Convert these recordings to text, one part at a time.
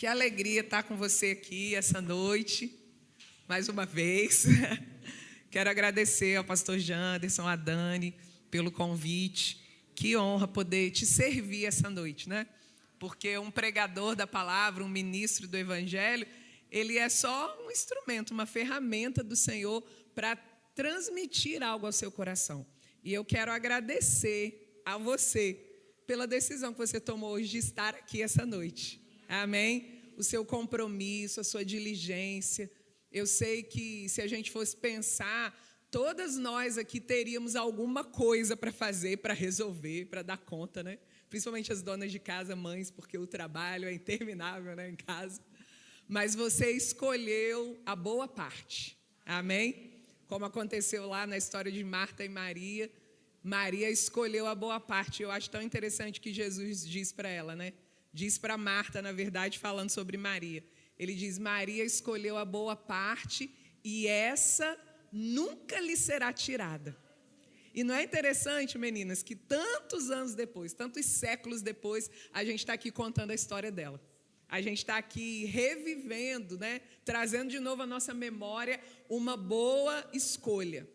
Que alegria estar com você aqui essa noite, mais uma vez. Quero agradecer ao pastor Janderson, a Dani, pelo convite. Que honra poder te servir essa noite, né? Porque um pregador da palavra, um ministro do evangelho, ele é só um instrumento, uma ferramenta do Senhor para transmitir algo ao seu coração. E eu quero agradecer a você pela decisão que você tomou hoje de estar aqui essa noite. Amém? O seu compromisso, a sua diligência. Eu sei que se a gente fosse pensar, todas nós aqui teríamos alguma coisa para fazer, para resolver, para dar conta, né? Principalmente as donas de casa, mães, porque o trabalho é interminável, né, em casa. Mas você escolheu a boa parte. Amém? Como aconteceu lá na história de Marta e Maria. Maria escolheu a boa parte. Eu acho tão interessante que Jesus diz para ela, né? Diz para Marta, na verdade, falando sobre Maria. Ele diz, Maria escolheu a boa parte e essa nunca lhe será tirada. E não é interessante, meninas, que tantos anos depois, tantos séculos depois, a gente está aqui contando a história dela. A gente está aqui revivendo, né? Trazendo de novo à nossa memória uma boa escolha.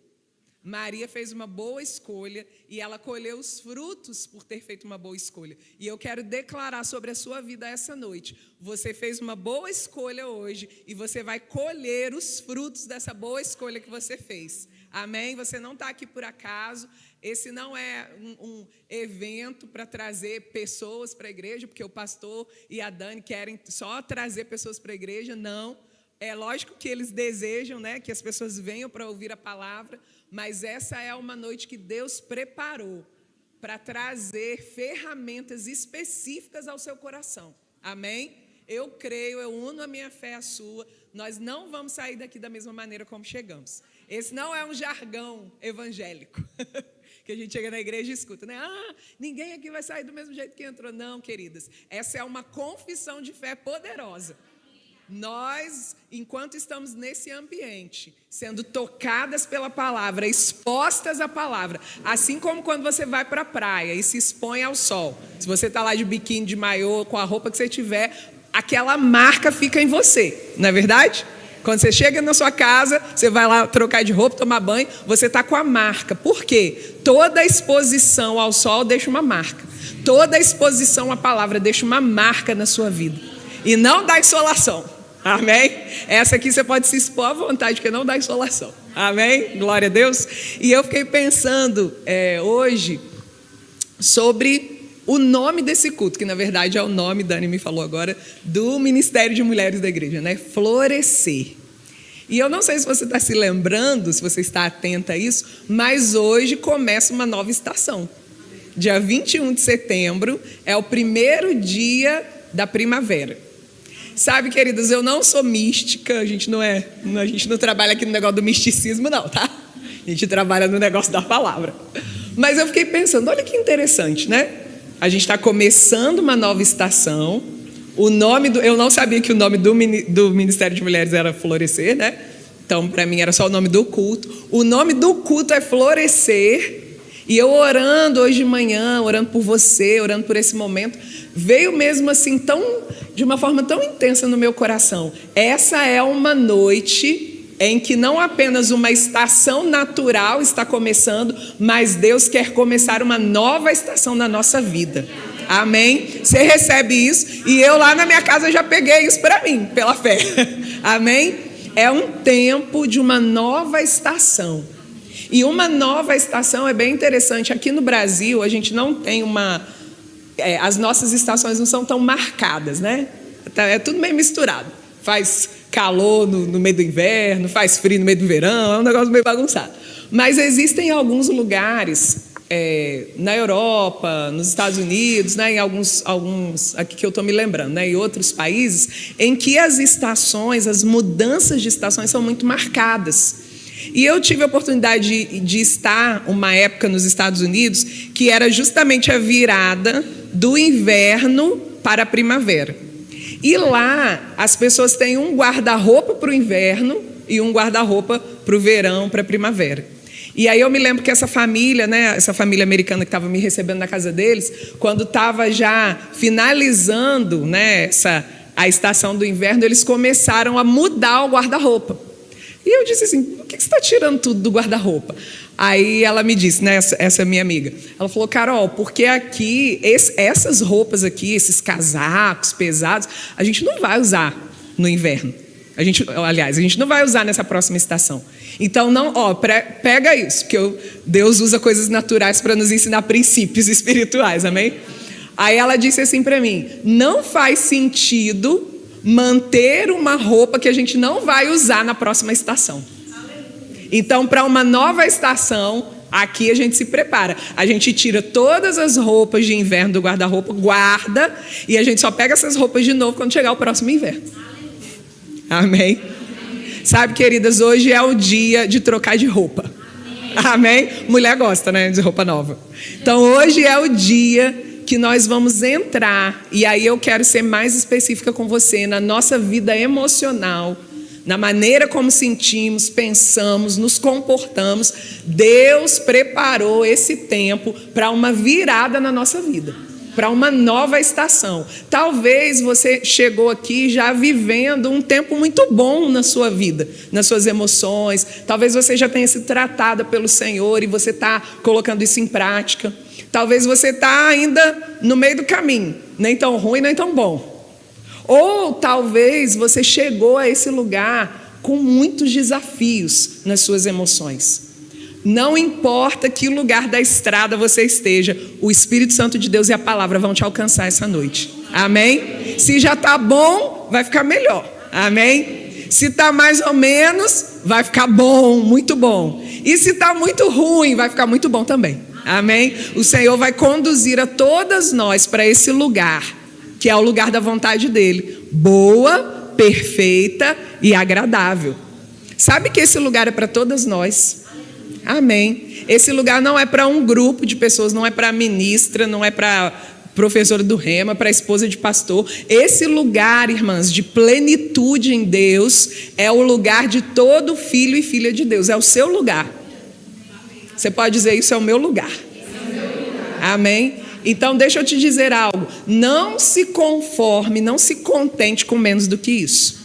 Maria fez uma boa escolha e ela colheu os frutos por ter feito uma boa escolha. E eu quero declarar sobre a sua vida essa noite. Você fez uma boa escolha hoje e você vai colher os frutos dessa boa escolha que você fez. Amém? Você não está aqui por acaso. Esse não é um evento para trazer pessoas para a igreja, porque o pastor e a Dani querem só trazer pessoas para a igreja. Não. É lógico que eles desejam, né, que as pessoas venham para ouvir a palavra, mas essa é uma noite que Deus preparou para trazer ferramentas específicas ao seu coração. Amém? Eu creio, eu uno a minha fé à sua. Nós não vamos sair daqui da mesma maneira como chegamos. Esse não é um jargão evangélico que a gente chega na igreja e escuta, né? Ninguém aqui vai sair do mesmo jeito que entrou. Não, queridas. Essa é uma confissão de fé poderosa. Nós, enquanto estamos nesse ambiente, sendo tocadas pela palavra, expostas à palavra, assim como quando você vai para a praia e se expõe ao sol, se você está lá de biquíni, de maiô, com a roupa que você tiver, aquela marca fica em você, não é verdade? Quando você chega na sua casa, você vai lá trocar de roupa, tomar banho, você está com a marca. Por quê? Toda exposição ao sol deixa uma marca. Toda exposição à palavra deixa uma marca na sua vida. E não dá insolação. Amém? Essa aqui você pode se expor à vontade, porque não dá insolação. Amém? Glória a Deus. E eu fiquei pensando hoje sobre o nome desse culto, que na verdade é o nome, Dani me falou agora, do Ministério de Mulheres da Igreja, né? Florescer. E eu não sei se você está se lembrando, se você está atenta a isso, mas hoje começa uma nova estação. Dia 21 de setembro é o primeiro dia da primavera. Sabe, queridas, eu não sou mística, a gente não trabalha aqui no negócio do misticismo, não, tá? A gente trabalha no negócio da palavra. Mas eu fiquei pensando, olha que interessante, né? A gente está começando uma nova estação. Eu não sabia que o nome do Ministério de Mulheres era Florescer, né? Então, para mim, era só o nome do culto. O nome do culto é Florescer. E eu orando hoje de manhã, orando por você, orando por esse momento, veio mesmo assim, de uma forma tão intensa no meu coração. Essa é uma noite em que não apenas uma estação natural está começando, mas Deus quer começar uma nova estação na nossa vida. Amém? Você recebe isso? E eu lá na minha casa já peguei isso para mim, pela fé. Amém? É um tempo de uma nova estação. E uma nova estação é bem interessante. Aqui no Brasil, a gente não tem as nossas estações não são tão marcadas, né? É tudo meio misturado. Faz calor no meio do inverno, faz frio no meio do verão, é um negócio meio bagunçado. Mas existem alguns lugares, na Europa, nos Estados Unidos, né, em alguns aqui que eu estou me lembrando, né, em outros países, em que as estações, as mudanças de estações são muito marcadas. E eu tive a oportunidade de estar uma época nos Estados Unidos que era justamente a virada do inverno para a primavera. E lá as pessoas têm um guarda-roupa para o inverno e um guarda-roupa para o verão, para a primavera. E aí eu me lembro que essa família, né, essa família americana que estava me recebendo na casa deles, quando estava já finalizando, né, a estação do inverno, eles começaram a mudar o guarda-roupa. E eu disse assim, por que você está tirando tudo do guarda-roupa? Aí ela me disse, né, essa minha amiga, ela falou, Carol, porque aqui, essas roupas aqui, esses casacos pesados, a gente não vai usar no inverno. A gente não vai usar nessa próxima estação. Então, pega isso, que Deus usa coisas naturais para nos ensinar princípios espirituais, amém? Aí ela disse assim para mim, não faz sentido manter uma roupa que a gente não vai usar na próxima estação. Então, para uma nova estação, aqui a gente se prepara. A gente tira todas as roupas de inverno do guarda-roupa, guarda, e a gente só pega essas roupas de novo quando chegar o próximo inverno. Amém? Sabe, queridas, hoje é o dia de trocar de roupa. Amém? Mulher gosta, né, de roupa nova. Então, hoje é o dia que nós vamos entrar, e aí eu quero ser mais específica com você, na nossa vida emocional, na maneira como sentimos, pensamos, nos comportamos. Deus preparou esse tempo para uma virada na nossa vida, para uma nova estação. Talvez você chegou aqui já vivendo um tempo muito bom na sua vida, nas suas emoções. Talvez você já tenha sido tratada pelo Senhor e você está colocando isso em prática. Talvez você está ainda no meio do caminho, nem tão ruim, nem tão bom. Ou talvez você chegou a esse lugar com muitos desafios nas suas emoções. Não importa que lugar da estrada você esteja, o Espírito Santo de Deus e a palavra vão te alcançar essa noite. Amém? Se já está bom, vai ficar melhor. Amém? Se está mais ou menos, vai ficar bom, muito bom. E se está muito ruim, vai ficar muito bom também. Amém? O Senhor vai conduzir a todas nós para esse lugar, que é o lugar da vontade dele, boa, perfeita e agradável. Sabe que esse lugar é para todas nós? Amém. Esse lugar não é para um grupo de pessoas, não é para a ministra, não é para professora do rema, para a esposa de pastor. Esse lugar, irmãs, de plenitude em Deus, é o lugar de todo filho e filha de Deus, é o seu lugar. Você pode dizer, isso é o meu lugar. Amém? Então, deixa eu te dizer algo. Não se conforme, não se contente com menos do que isso.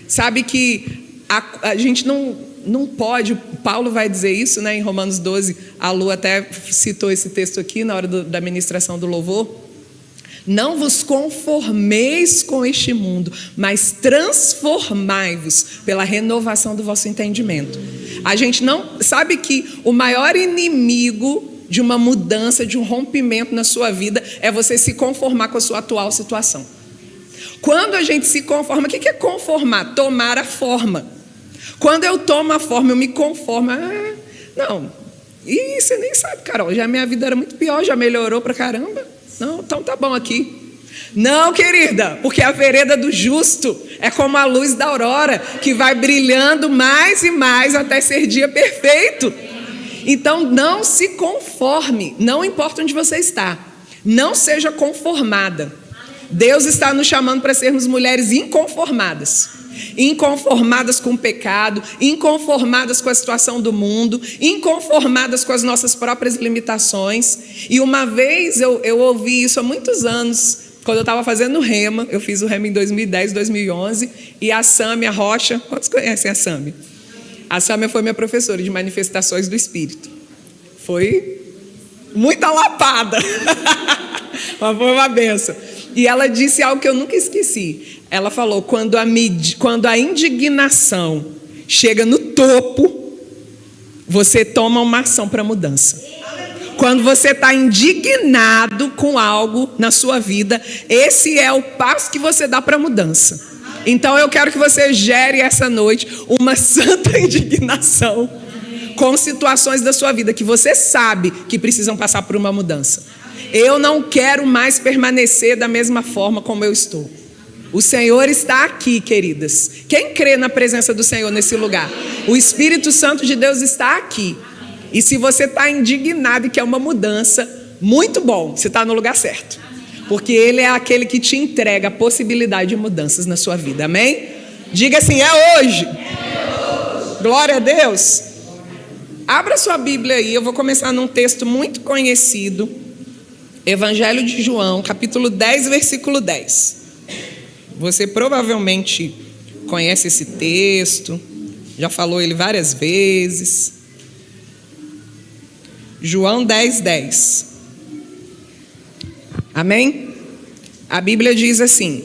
Sabe que a gente não pode, Paulo vai dizer isso, né, em Romanos 12, a Lu até citou esse texto aqui na hora da ministração do louvor. Não vos conformeis com este mundo, mas transformai-vos pela renovação do vosso entendimento. A gente não sabe que o maior inimigo de uma mudança, de um rompimento na sua vida, é você se conformar com a sua atual situação. Quando a gente se conforma, o que é conformar? Tomar a forma. Quando eu tomo a forma, eu me conformo. Não, e você nem sabe, Carol, já minha vida era muito pior, já melhorou pra caramba. Não, então tá bom aqui. Não, querida, porque a vereda do justo é como a luz da aurora, que vai brilhando mais e mais até ser dia perfeito. Então não se conforme, não importa onde você está, não seja conformada. Deus está nos chamando para sermos mulheres inconformadas. Inconformadas com o pecado, inconformadas com a situação do mundo, inconformadas com as nossas próprias limitações. E uma vez eu ouvi isso há muitos anos, quando eu estava fazendo rema. Eu fiz o rema em 2010, 2011, e a Sâmia Rocha, quantos conhecem a Sâmia? A Sâmia foi minha professora de manifestações do Espírito. Foi muita lapada, mas foi uma benção. E ela disse algo que eu nunca esqueci. Ela falou, quando a indignação chega no topo, você toma uma ação para mudança. Quando você está indignado com algo na sua vida, esse é o passo que você dá para a mudança. Então eu quero que você gere essa noite uma santa indignação com situações da sua vida que você sabe que precisam passar por uma mudança. Eu não quero mais permanecer da mesma forma como eu estou. O Senhor está aqui, queridas. Quem crê na presença do Senhor nesse lugar? O Espírito Santo de Deus está aqui. E se você está indignado e quer uma mudança, muito bom, você está no lugar certo. Porque Ele é aquele que te entrega a possibilidade de mudanças na sua vida, amém? Diga assim, é hoje. Glória a Deus. Abra sua Bíblia aí, eu vou começar num texto muito conhecido. Evangelho de João, capítulo 10, versículo 10. Você provavelmente conhece esse texto, já falou ele várias vezes. João 10:10. Amém? A Bíblia diz assim: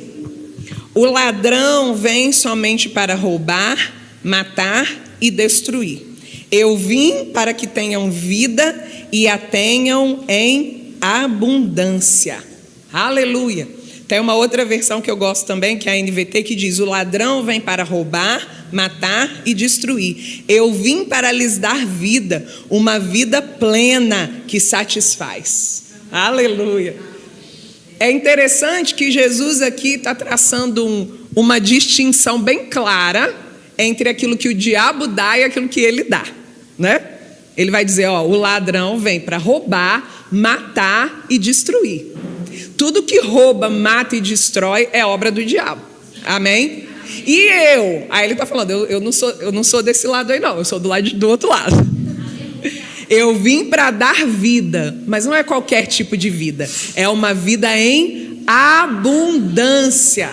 o ladrão vem somente para roubar, matar e destruir. Eu vim para que tenham vida e a tenham em abundância. Aleluia. Tem uma outra versão que eu gosto também, que é a NVT, que diz: o ladrão vem para roubar, matar e destruir. Eu vim para lhes dar vida, uma vida plena que satisfaz. Aleluia. É interessante que Jesus aqui está traçando uma distinção bem clara entre aquilo que o diabo dá e aquilo que ele dá, né? Ele vai dizer, o ladrão vem para roubar, matar e destruir. Tudo que rouba, mata e destrói é obra do diabo. Amém? E aí ele está falando, eu não sou desse lado aí não, eu sou do outro lado. Eu vim para dar vida, mas não é qualquer tipo de vida, é uma vida em abundância,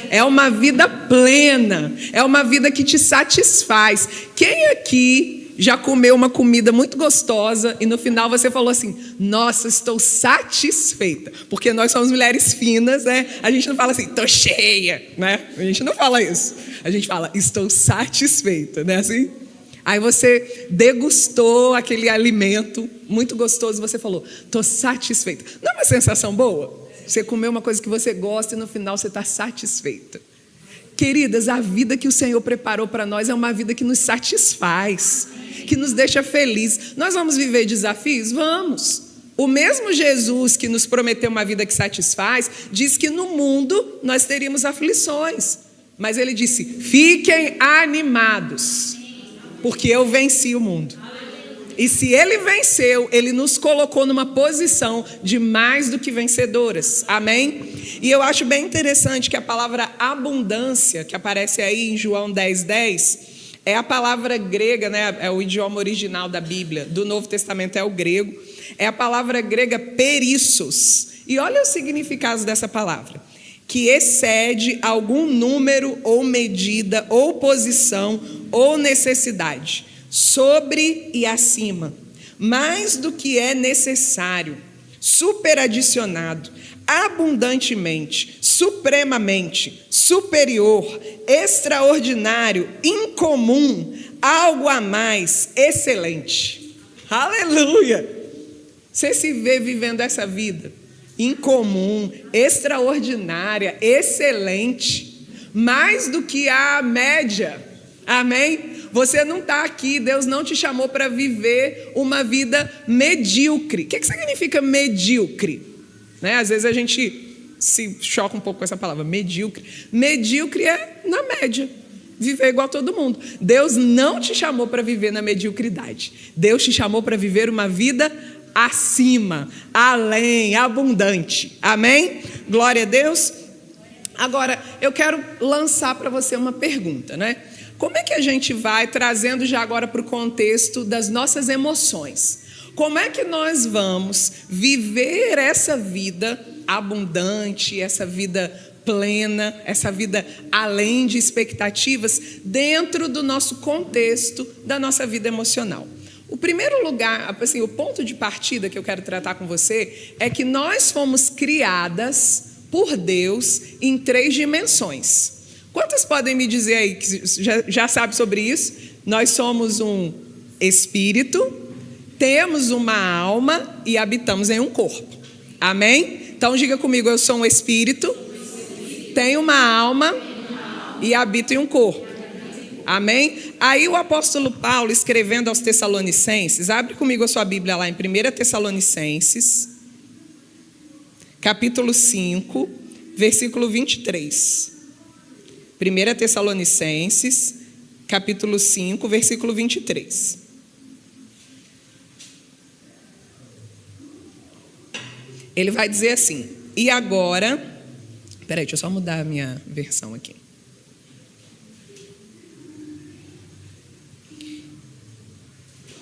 é uma vida plena, é uma vida que te satisfaz. Quem aqui já comeu uma comida muito gostosa e no final você falou assim: nossa, estou satisfeita? Porque nós somos mulheres finas, né? A gente não fala assim, estou cheia, né? A gente não fala isso. A gente fala, estou satisfeita, né? Assim? Aí você degustou aquele alimento muito gostoso e você falou, estou satisfeita. Não é uma sensação boa? Você comeu uma coisa que você gosta e no final você está satisfeita. Queridas, a vida que o Senhor preparou para nós é uma vida que nos satisfaz, que nos deixa felizes. Nós vamos viver desafios? Vamos. O mesmo Jesus que nos prometeu uma vida que satisfaz, diz que no mundo nós teríamos aflições. Mas ele disse, fiquem animados, porque eu venci o mundo. E se ele venceu, ele nos colocou numa posição de mais do que vencedoras. Amém? E eu acho bem interessante que a palavra abundância, que aparece aí em João 10:10, é a palavra grega, né? É o idioma original da Bíblia, do Novo Testamento é o grego. É a palavra grega perissos. E olha o significado dessa palavra. Que excede algum número ou medida ou posição ou necessidade, sobre e acima, mais do que é necessário, superadicionado, abundantemente, supremamente, superior, extraordinário, incomum, algo a mais, excelente. Aleluia! Você se vê vivendo essa vida incomum, extraordinária, excelente, mais do que a média. Amém? Você não está aqui, Deus não te chamou para viver uma vida medíocre. O que significa medíocre? Né? Às vezes a gente se choca um pouco com essa palavra, medíocre. Medíocre é na média, viver igual a todo mundo. Deus não te chamou para viver na mediocridade. Deus te chamou para viver uma vida acima, além, abundante. Amém? Glória a Deus. Agora, eu quero lançar para você uma pergunta, né? Como é que a gente vai, trazendo já agora para o contexto das nossas emoções, como é que nós vamos viver essa vida abundante, essa vida plena, essa vida além de expectativas, dentro do nosso contexto da nossa vida emocional? O primeiro lugar, assim, o ponto de partida que eu quero tratar com você é que nós fomos criadas por Deus em 3 dimensões. Quantas podem me dizer aí que já sabe sobre isso? Nós somos um espírito, temos uma alma e habitamos em um corpo. Amém? Então diga comigo, eu sou um espírito, tenho uma alma e habito em um corpo. Amém? Aí o apóstolo Paulo, escrevendo aos Tessalonicenses, abre comigo a sua Bíblia lá em 1 Tessalonicenses, capítulo 5, versículo 23. 1 Tessalonicenses, capítulo 5, versículo 23. Ele vai dizer assim, e agora... Peraí, deixa eu só mudar a minha versão aqui.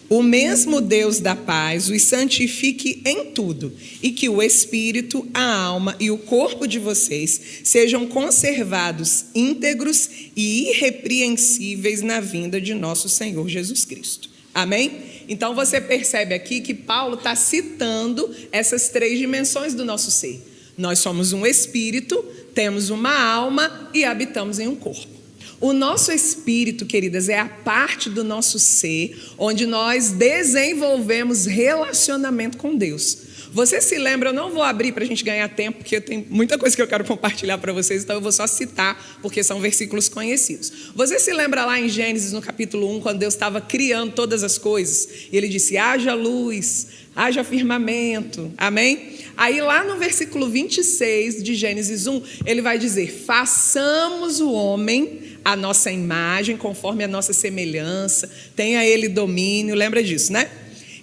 O mesmo Deus da paz os santifique em tudo, e que o espírito, a alma e o corpo de vocês sejam conservados íntegros e irrepreensíveis na vinda de nosso Senhor Jesus Cristo. Amém? Então você percebe aqui que Paulo está citando essas 3 dimensões do nosso ser. Nós somos um espírito, temos uma alma e habitamos em um corpo. O nosso espírito, queridas, é a parte do nosso ser onde nós desenvolvemos relacionamento com Deus. Você se lembra, eu não vou abrir para a gente ganhar tempo, porque tem muita coisa que eu quero compartilhar para vocês, então eu vou só citar, porque são versículos conhecidos. Você se lembra lá em Gênesis, no capítulo 1, quando Deus estava criando todas as coisas? E Ele disse, haja luz, haja firmamento, amém? Aí lá no versículo 26 de Gênesis 1, Ele vai dizer, façamos o homem a nossa imagem, conforme a nossa semelhança, tenha ele domínio, lembra disso, né?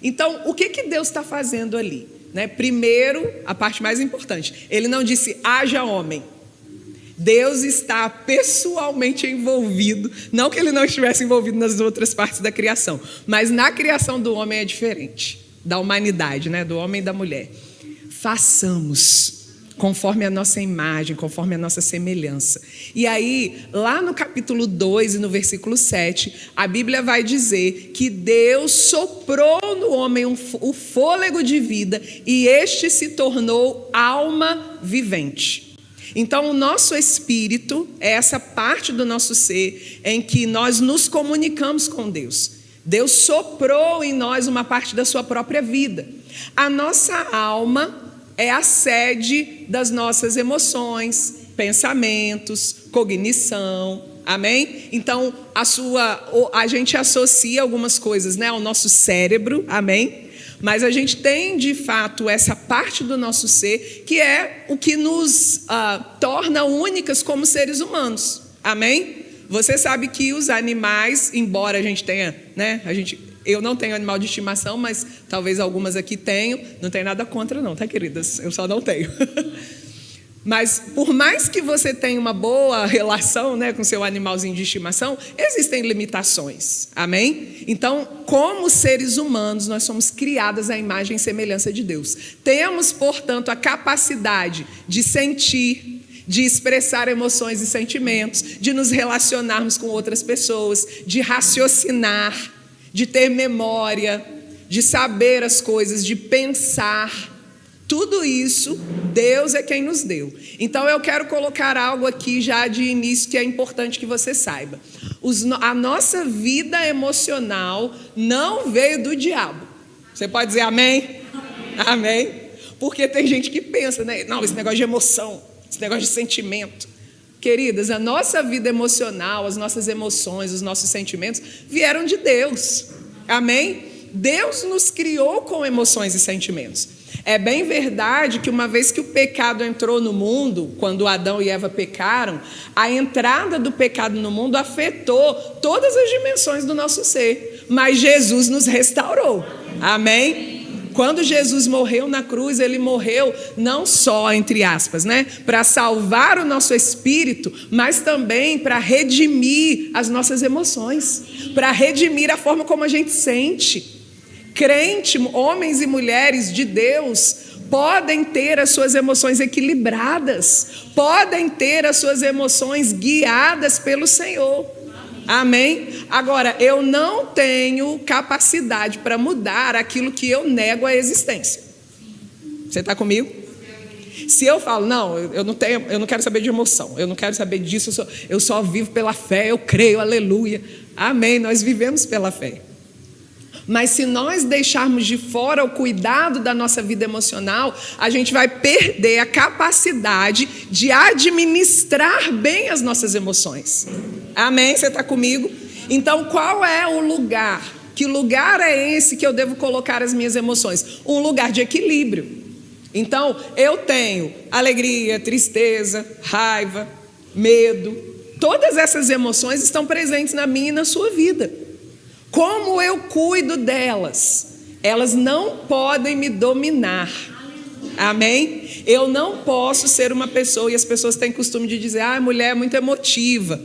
Então, o que Deus está fazendo ali? Né? Primeiro, a parte mais importante, ele não disse, haja homem. Deus está pessoalmente envolvido, não que ele não estivesse envolvido nas outras partes da criação, mas na criação do homem é diferente, da humanidade, né? Do homem e da mulher. Façamos conforme a nossa imagem, conforme a nossa semelhança. E aí, lá no capítulo 2 e no versículo 7, a Bíblia vai dizer que Deus soprou no homem o fôlego de vida e este se tornou alma vivente. Então, o nosso espírito é essa parte do nosso ser em que nós nos comunicamos com Deus. Deus soprou em nós uma parte da sua própria vida. A nossa alma é a sede das nossas emoções, pensamentos, cognição, amém? Então, a gente associa algumas coisas, né, ao nosso cérebro, amém? Mas a gente tem, de fato, essa parte do nosso ser que é o que nos torna únicas como seres humanos, amém? Você sabe que os animais, embora a gente tenha, né, eu não tenho animal de estimação, mas talvez algumas aqui tenham. Não tem nada contra não, tá, queridas? Eu só não tenho. Mas por mais que você tenha uma boa relação, né, com seu animalzinho de estimação, existem limitações, amém? Então, como seres humanos, nós somos criadas à imagem e semelhança de Deus. Temos, portanto, a capacidade de sentir, de expressar emoções e sentimentos, de nos relacionarmos com outras pessoas, de raciocinar, de ter memória, de saber as coisas, de pensar. Tudo isso, Deus é quem nos deu. Então, eu quero colocar algo aqui já de início que é importante que você saiba. A nossa vida emocional não veio do diabo. Você pode dizer amém? Amém? Porque tem gente que pensa, né? Não, esse negócio de emoção, esse negócio de sentimento. Queridas, a nossa vida emocional, as nossas emoções, os nossos sentimentos vieram de Deus, amém? Deus nos criou com emoções e sentimentos. É bem verdade que uma vez que o pecado entrou no mundo, quando Adão e Eva pecaram, a entrada do pecado no mundo afetou todas as dimensões do nosso ser, mas Jesus nos restaurou, amém? Quando Jesus morreu na cruz, ele morreu não só, entre aspas, né, para salvar o nosso espírito, mas também para redimir as nossas emoções, para redimir a forma como a gente sente. Crente, homens e mulheres de Deus, podem ter as suas emoções equilibradas, podem ter as suas emoções guiadas pelo Senhor. Amém? Agora, eu não tenho capacidade para mudar aquilo que eu nego a existência. Você está comigo? Se eu falo, não, eu não quero saber de emoção, eu não quero saber disso, eu só vivo pela fé, eu creio, aleluia. Amém, nós vivemos pela fé. Mas se nós deixarmos de fora o cuidado da nossa vida emocional, a gente vai perder a capacidade de administrar bem as nossas emoções. Amém? Você está comigo? Então, qual é o lugar? Que lugar é esse que eu devo colocar as minhas emoções? Um lugar de equilíbrio. Então, eu tenho alegria, tristeza, raiva, medo. Todas essas emoções estão presentes na minha e na sua vida. Como eu cuido delas? Elas não podem me dominar. Amém? Eu não posso ser uma pessoa, e as pessoas têm costume de dizer, mulher é muito emotiva.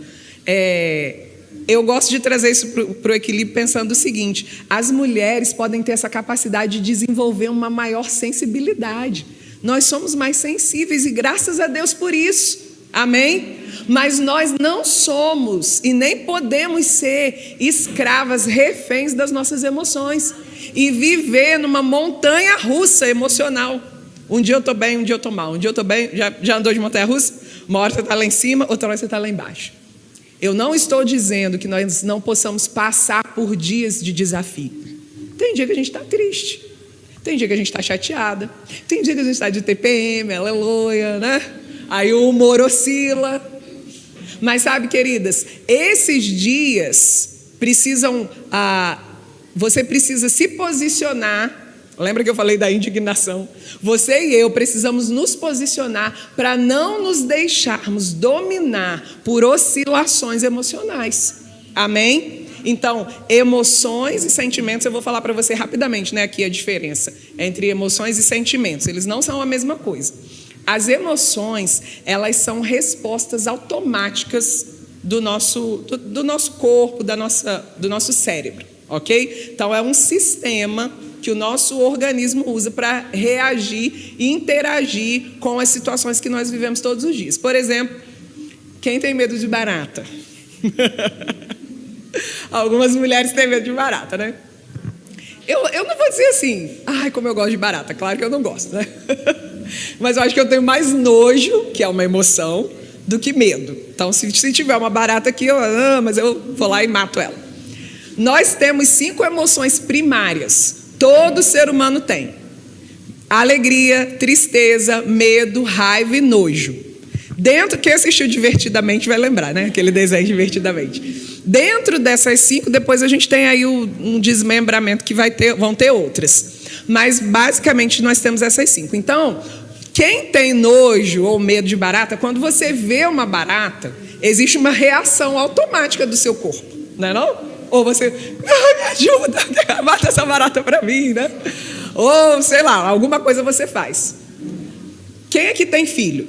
eu gosto de trazer isso para o equilíbrio pensando o seguinte: as mulheres podem ter essa capacidade de desenvolver uma maior sensibilidade. Nós somos mais sensíveis e graças a Deus por isso. Amém? Mas nós não somos e nem podemos ser escravas, reféns das nossas emoções e viver numa montanha russa emocional. Um dia eu estou bem, um dia eu estou mal. Um dia eu estou bem, já andou de montanha russa? Uma hora você está lá em cima, outra hora você está lá embaixo. Eu não estou dizendo que nós não possamos passar por dias de desafio. Tem dia que a gente está triste, tem dia que a gente está chateada, tem dia que a gente está de TPM, aleluia, né? Aí o humor oscila. Mas sabe, queridas, esses dias precisam, você precisa se posicionar. Lembra que eu falei da indignação? Você e eu precisamos nos posicionar para não nos deixarmos dominar por oscilações emocionais. Amém? Então, emoções e sentimentos, eu vou falar para você rapidamente, né, aqui a diferença entre emoções e sentimentos. Eles não são a mesma coisa. As emoções, elas são respostas automáticas do nosso corpo, do nosso cérebro, ok? Então, é um sistema que o nosso organismo usa para reagir e interagir com as situações que nós vivemos todos os dias. Por exemplo, quem tem medo de barata? Algumas mulheres têm medo de barata, né? Eu não vou dizer assim, ai, como eu gosto de barata. Claro que eu não gosto, né? Mas eu acho que eu tenho mais nojo, que é uma emoção, do que medo. Então, se tiver uma barata aqui, mas eu vou lá e mato ela. Nós temos 5 emoções primárias. Todo ser humano tem: alegria, tristeza, medo, raiva e nojo. Dentro, quem assistiu Divertidamente vai lembrar, né? Aquele desenho Divertidamente. Dentro dessas 5, depois a gente tem aí um desmembramento que vão ter outras. Mas, basicamente, nós temos essas 5. Então, quem tem nojo ou medo de barata, quando você vê uma barata, existe uma reação automática do seu corpo, não é não? Ou você, me ajuda, mata essa barata para mim, né? Ou, sei lá, alguma coisa você faz. Quem aqui tem filho?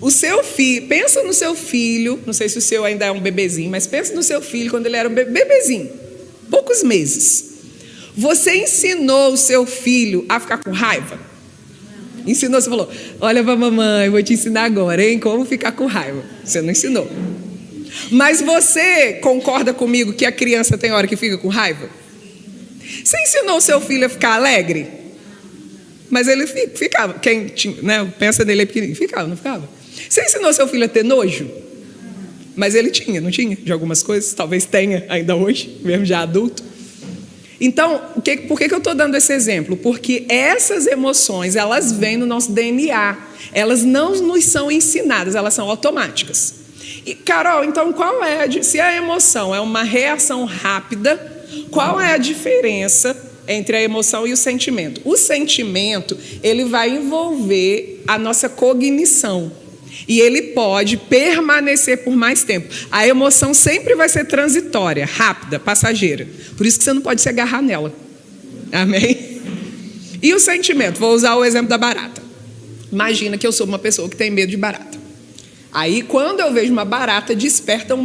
O seu filho, pensa no seu filho, não sei se o seu ainda é um bebezinho, mas pensa no seu filho quando ele era um bebezinho, poucos meses. Você ensinou o seu filho a ficar com raiva? Ensinou, você falou, olha pra mamãe, vou te ensinar agora, hein, como ficar com raiva. Você não ensinou. Mas você concorda comigo que a criança tem hora que fica com raiva? Você ensinou o seu filho a ficar alegre? Mas ele ficava. Quem tinha, né, pensa nele pequenininho, ficava, não ficava? Você ensinou seu filho a ter nojo? Mas ele tinha, não tinha? De algumas coisas, talvez tenha ainda hoje, mesmo já adulto. Então, por que eu estou dando esse exemplo? Porque essas emoções, elas vêm no nosso DNA. Elas não nos são ensinadas, elas são automáticas. E, Carol, então se a emoção é uma reação rápida, qual é a diferença entre a emoção e o sentimento? O sentimento, ele vai envolver a nossa cognição. E ele pode permanecer por mais tempo. A emoção sempre vai ser transitória, rápida, passageira. Por isso que você não pode se agarrar nela. Amém? E o sentimento? Vou usar o exemplo da barata. Imagina que eu sou uma pessoa que tem medo de barata. Aí, quando eu vejo uma barata, desperta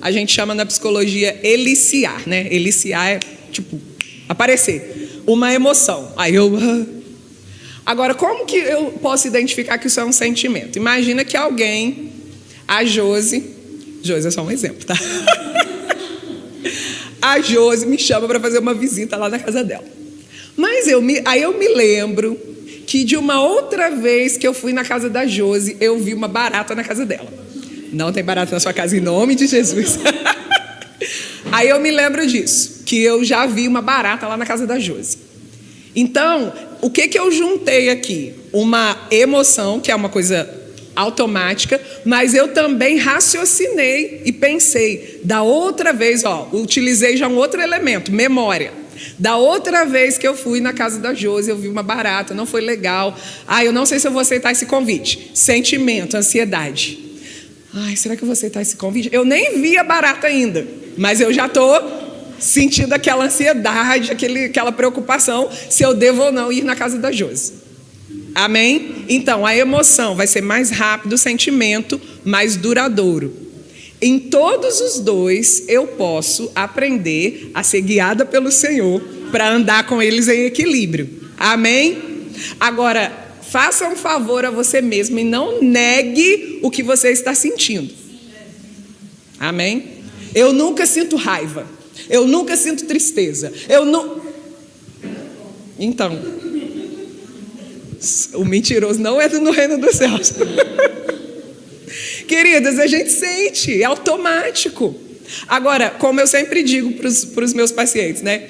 a gente chama na psicologia eliciar, né? Eliciar é, aparecer. Uma emoção. Aí Agora, como que eu posso identificar que isso é um sentimento? Imagina que alguém, a Josi é só um exemplo, tá? A Josi me chama para fazer uma visita lá na casa dela. Mas aí eu me lembro que de uma outra vez que eu fui na casa da Josi, eu vi uma barata na casa dela. Não tem barata na sua casa, em nome de Jesus. Aí eu me lembro disso, que eu já vi uma barata lá na casa da Josi. Então, o que eu juntei aqui? Uma emoção, que é uma coisa automática, mas eu também raciocinei e pensei, da outra vez, utilizei já um outro elemento, memória. Da outra vez que eu fui na casa da Josi, eu vi uma barata, não foi legal. Eu não sei se eu vou aceitar esse convite. Sentimento, ansiedade. Será que eu vou aceitar esse convite? Eu nem vi a barata ainda, mas eu já estou sentindo aquela ansiedade, aquela preocupação, se eu devo ou não ir na casa da Josi. Amém? Então, a emoção vai ser mais rápida, o sentimento mais duradouro. Em todos os dois, eu posso aprender a ser guiada pelo Senhor para andar com eles em equilíbrio. Amém? Agora, faça um favor a você mesmo e não negue o que você está sentindo. Amém? Eu nunca sinto raiva. Eu nunca sinto tristeza. Então, o mentiroso não entra no reino dos céus. Queridas, a gente sente, é automático. Agora, como eu sempre digo para os meus pacientes, né?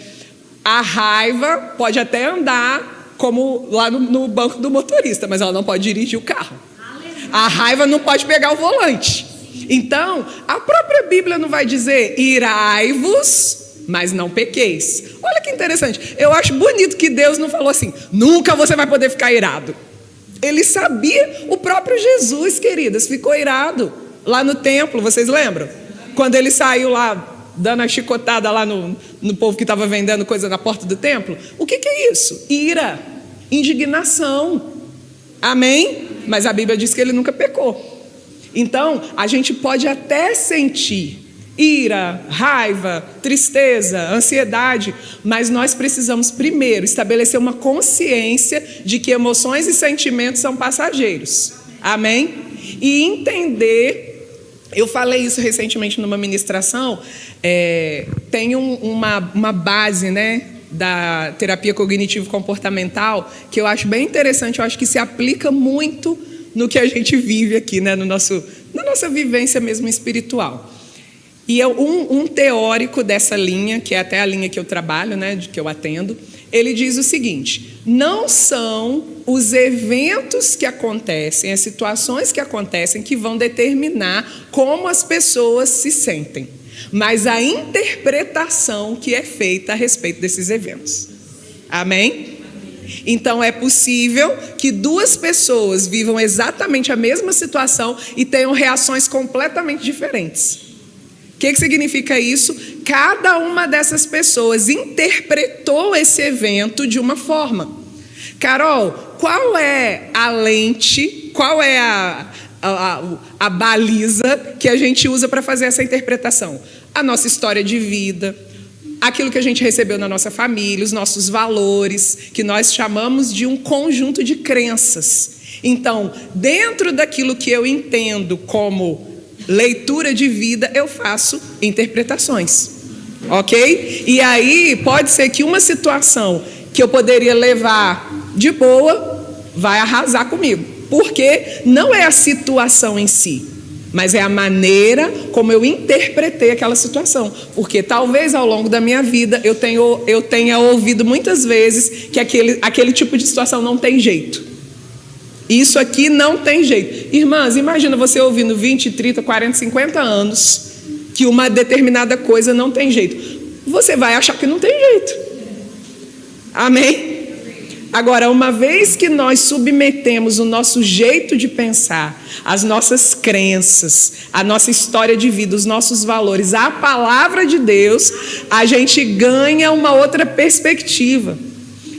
A raiva pode até andar como lá no banco do motorista, mas ela não pode dirigir o carro. A raiva não pode pegar o volante. Então, a própria Bíblia não vai dizer irai-vos, mas não pequeis. Olha que interessante. Eu acho bonito que Deus não falou assim, nunca você vai poder ficar irado. Ele sabia, o próprio Jesus, queridas, ficou irado lá no templo, vocês lembram? Quando ele saiu lá, dando a chicotada lá no povo que estava vendendo coisa na porta do templo. O que é isso? Ira, indignação. Amém? Mas a Bíblia diz que ele nunca pecou. Então, a gente pode até sentir ira, raiva, tristeza, ansiedade, mas nós precisamos primeiro estabelecer uma consciência de que emoções e sentimentos são passageiros. Amém? E entender, eu falei isso recentemente numa ministração, tem uma base, né, da terapia cognitivo-comportamental que eu acho bem interessante, eu acho que se aplica muito no que a gente vive aqui, né, na nossa vivência mesmo espiritual. E um teórico dessa linha, que é até a linha que eu trabalho, né, que eu atendo, ele diz o seguinte: não são os eventos que acontecem, as situações que acontecem que vão determinar como as pessoas se sentem, mas a interpretação que é feita a respeito desses eventos. Amém? Então é possível que duas pessoas vivam exatamente a mesma situação e tenham reações completamente diferentes. O que significa isso? Cada uma dessas pessoas interpretou esse evento de uma forma. Carol, qual é a lente, qual é a baliza que a gente usa para fazer essa interpretação? A nossa história de vida, aquilo que a gente recebeu na nossa família, os nossos valores, que nós chamamos de um conjunto de crenças. Então, dentro daquilo que eu entendo como leitura de vida, eu faço interpretações, ok? E aí pode ser que uma situação que eu poderia levar de boa vai arrasar comigo, porque não é a situação em si, mas é a maneira como eu interpretei aquela situação, porque talvez ao longo da minha vida eu tenha ouvido muitas vezes que aquele tipo de situação não tem jeito. Isso aqui não tem jeito. Irmãs, imagina você ouvindo 20, 30, 40, 50 anos que uma determinada coisa não tem jeito. Você vai achar que não tem jeito. Amém? Agora, uma vez que nós submetemos o nosso jeito de pensar, as nossas crenças, a nossa história de vida, os nossos valores, à palavra de Deus, a gente ganha uma outra perspectiva.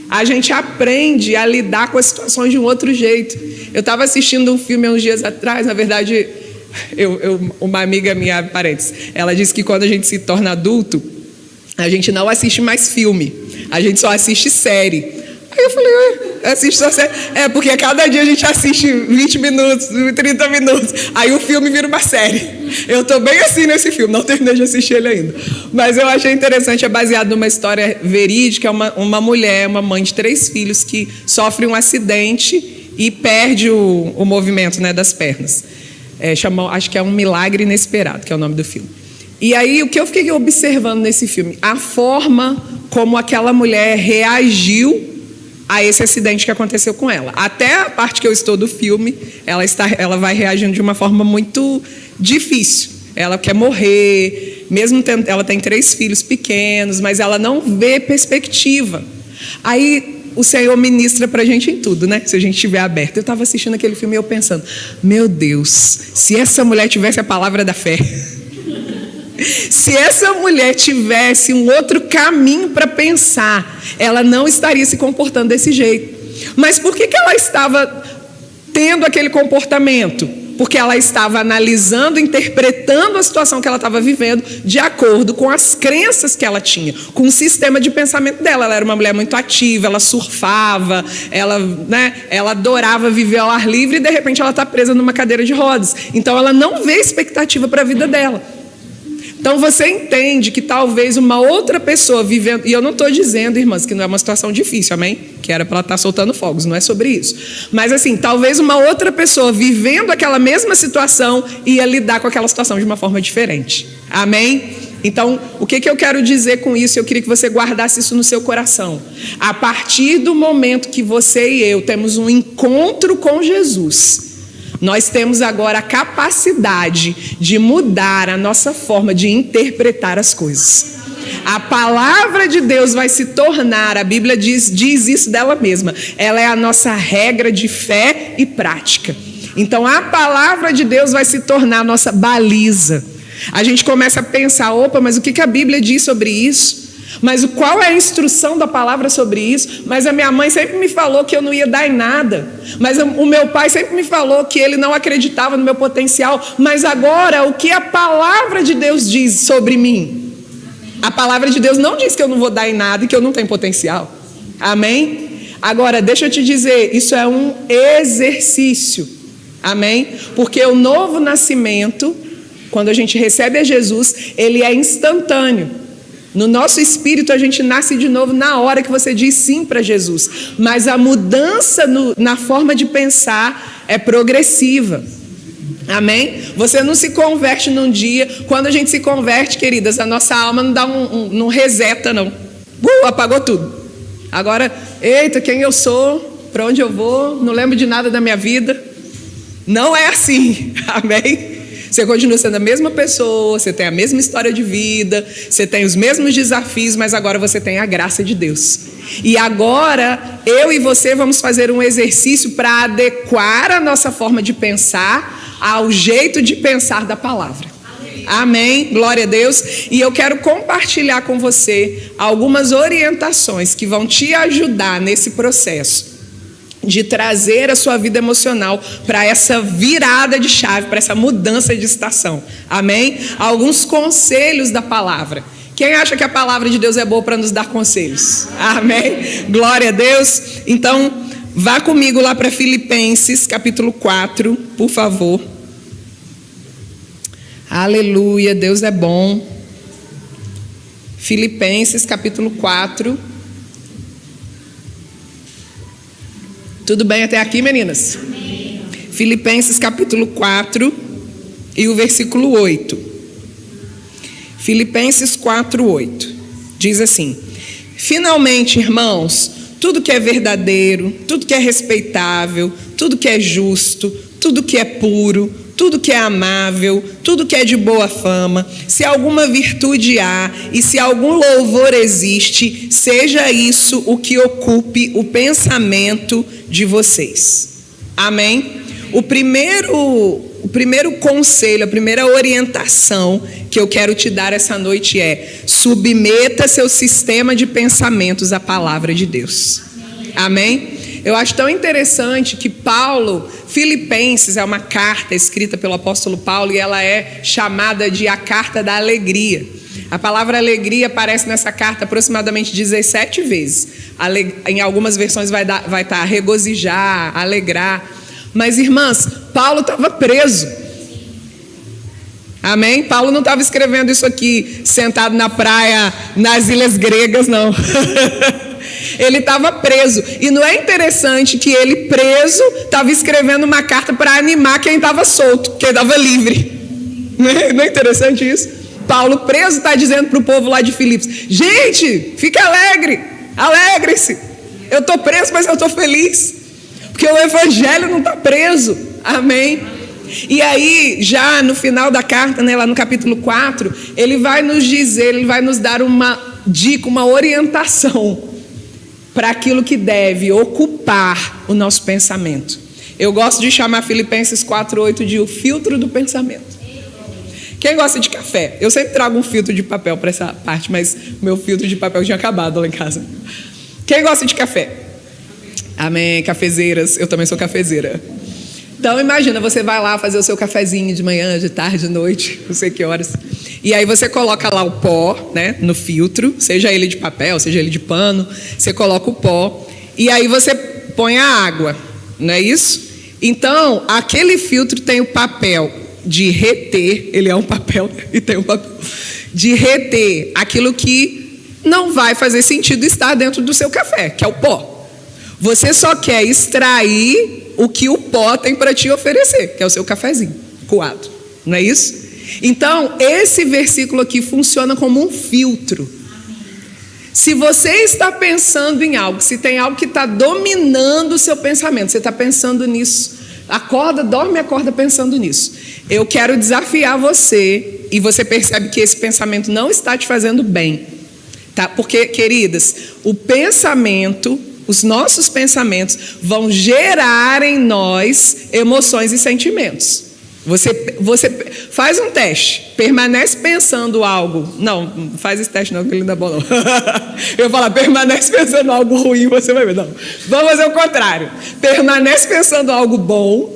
A gente aprende a lidar com as situações de um outro jeito. Eu estava assistindo um filme há uns dias atrás, na verdade, uma amiga minha, parênteses, ela disse que quando a gente se torna adulto, a gente não assiste mais filme, a gente só assiste série. Aí eu falei, assiste só série? Porque a cada dia a gente assiste 20 minutos, 30 minutos, aí o filme vira uma série. Eu estou bem assim nesse filme, não terminei de assistir ele ainda. Mas eu achei interessante, é baseado numa história verídica, uma mulher, uma mãe de 3 filhos, que sofre um acidente e perde o movimento, né, das pernas. Acho que é Um Milagre Inesperado, que é o nome do filme. E aí, o que eu fiquei observando nesse filme? A forma como aquela mulher reagiu a esse acidente que aconteceu com ela. Até a parte que eu estou do filme, ela vai reagindo de uma forma muito difícil. Ela quer morrer, mesmo ela tem 3 filhos pequenos, mas ela não vê perspectiva. Aí o Senhor ministra pra gente em tudo, né? Se a gente estiver aberto. Eu estava assistindo aquele filme e eu pensando, meu Deus, se essa mulher tivesse a palavra da fé, se essa mulher tivesse um outro caminho para pensar, ela não estaria se comportando desse jeito. Mas por que ela estava tendo aquele comportamento? porque ela estava analisando, interpretando a situação que ela estava vivendo de acordo com as crenças que ela tinha, com o sistema de pensamento dela. Ela era uma mulher muito ativa, ela surfava, ela adorava viver ao ar livre e de repente ela está presa numa cadeira de rodas. Então ela não vê expectativa para a vida dela. Então você entende que talvez uma outra pessoa vivendo, e eu não estou dizendo, irmãs, que não é uma situação difícil, amém? Que era para ela estar soltando fogos, não é sobre isso. Mas assim, talvez uma outra pessoa vivendo aquela mesma situação ia lidar com aquela situação de uma forma diferente, amém? Então, o que eu quero dizer com isso? Eu queria que você guardasse isso no seu coração. A partir do momento que você e eu temos um encontro com Jesus, nós temos agora a capacidade de mudar a nossa forma de interpretar as coisas. A palavra de Deus vai se tornar, a Bíblia diz isso dela mesma, ela é a nossa regra de fé e prática. Então a palavra de Deus vai se tornar a nossa baliza. A gente começa a pensar, opa, mas o que a Bíblia diz sobre isso? Mas qual é a instrução da palavra sobre isso? Mas a minha mãe sempre me falou que eu não ia dar em nada. Mas o meu pai sempre me falou que ele não acreditava no meu potencial. Mas agora, o que a palavra de Deus diz sobre mim? A palavra de Deus não diz que eu não vou dar em nada e que eu não tenho potencial. Amém? Agora, deixa eu te dizer, isso é um exercício. Amém? Porque o novo nascimento, quando a gente recebe a Jesus, ele é instantâneo. No nosso espírito, a gente nasce de novo na hora que você diz sim para Jesus. Mas a mudança na forma de pensar é progressiva. Amém? Você não se converte num dia. Quando a gente se converte, queridas, a nossa alma não dá não reseta, não. Apagou tudo. Agora, eita, quem eu sou? Para onde eu vou? Não lembro de nada da minha vida. Não é assim. Amém? Você continua sendo a mesma pessoa, você tem a mesma história de vida, você tem os mesmos desafios, mas agora você tem a graça de Deus. E agora, eu e você vamos fazer um exercício para adequar a nossa forma de pensar ao jeito de pensar da palavra. Amém? Glória a Deus. E eu quero compartilhar com você algumas orientações que vão te ajudar nesse processo de trazer a sua vida emocional para essa virada de chave, para essa mudança de estação. Amém? Alguns conselhos da palavra. Quem acha que a palavra de Deus é boa para nos dar conselhos? Amém? Glória a Deus. Então, vá comigo lá para Filipenses, capítulo 4, por favor. Aleluia, Deus é bom. Filipenses, capítulo 4. Tudo bem até aqui, meninas? Amém. Filipenses capítulo 4 e o versículo 8. Filipenses 4, 8. Diz assim: finalmente, irmãos, tudo que é verdadeiro, tudo que é respeitável, tudo que é justo, tudo que é puro, tudo que é amável, tudo que é de boa fama, se alguma virtude há e se algum louvor existe, seja isso o que ocupe o pensamento de vocês. Amém? O primeiro conselho, a primeira orientação que eu quero te dar essa noite é: submeta seu sistema de pensamentos à palavra de Deus. Amém? Eu acho tão interessante que Filipenses é uma carta escrita pelo apóstolo Paulo e ela é chamada de a carta da alegria. A palavra alegria aparece nessa carta aproximadamente 17 vezes. Em algumas versões vai estar regozijar, alegrar. Mas, irmãs, Paulo estava preso. Amém? Paulo não estava escrevendo isso aqui sentado na praia, nas ilhas gregas, não. Ele estava preso. E não é interessante que ele preso estava escrevendo uma carta para animar quem estava solto, quem estava livre. Não é interessante isso? Paulo preso está dizendo para o povo lá de Filipos: gente, fique alegre, alegre-se. Eu estou preso, mas eu estou feliz, porque o evangelho não está preso. Amém? E aí, já no final da carta, lá no capítulo 4, ele vai nos dizer, ele vai nos dar uma dica, uma orientação para aquilo que deve ocupar o nosso pensamento. Eu gosto de chamar Filipenses 4:8 de o filtro do pensamento. Quem gosta de café? Eu sempre trago um filtro de papel para essa parte, mas meu filtro de papel tinha acabado lá em casa. Quem gosta de café? Amém, cafezeiras. Eu também sou cafezeira. Então, imagina, você vai lá fazer o seu cafezinho de manhã, de tarde, de noite, não sei que horas. E aí você coloca lá o pó, né, no filtro, seja ele de papel, seja ele de pano, você coloca o pó. E aí você põe a água, não é isso? Então, aquele filtro tem o papel de reter, ele é um papel e tem um papel de reter aquilo que não vai fazer sentido estar dentro do seu café, que é o pó. Você só quer extrair o que o pó tem para te oferecer, que é o seu cafezinho coado, não é isso? Então, esse versículo aqui funciona como um filtro. Se você está pensando em algo, se tem algo que está dominando o seu pensamento, você está pensando nisso, acorda, dorme e acorda pensando nisso. Eu quero desafiar você, e você percebe que esse pensamento não está te fazendo bem, tá? Porque, queridas, o pensamento, os nossos pensamentos vão gerar em nós emoções e sentimentos. Você faz um teste, permanece pensando algo. Não faz esse teste não, que ele não é bom não. Eu vou falar, permanece pensando algo ruim, você vai ver. Não, vamos fazer o contrário. Permanece pensando algo bom,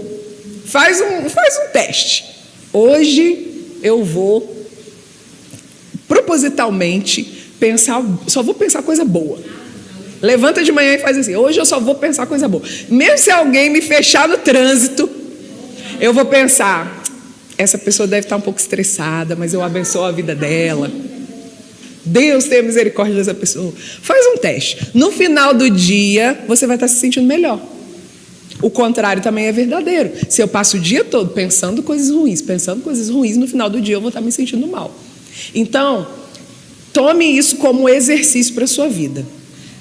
faz um teste. Hoje eu vou, propositalmente, pensar, só vou pensar coisa boa. Levanta de manhã e faz assim, hoje eu só vou pensar coisa boa. Mesmo se alguém me fechar no trânsito, eu vou pensar, essa pessoa deve estar um pouco estressada, mas eu abençoo a vida dela. Deus tenha misericórdia dessa pessoa. Faz um teste. No final do dia, você vai estar se sentindo melhor. O contrário também é verdadeiro. Se eu passo o dia todo pensando coisas ruins, no final do dia eu vou estar me sentindo mal. Então, tome isso como exercício para a sua vida.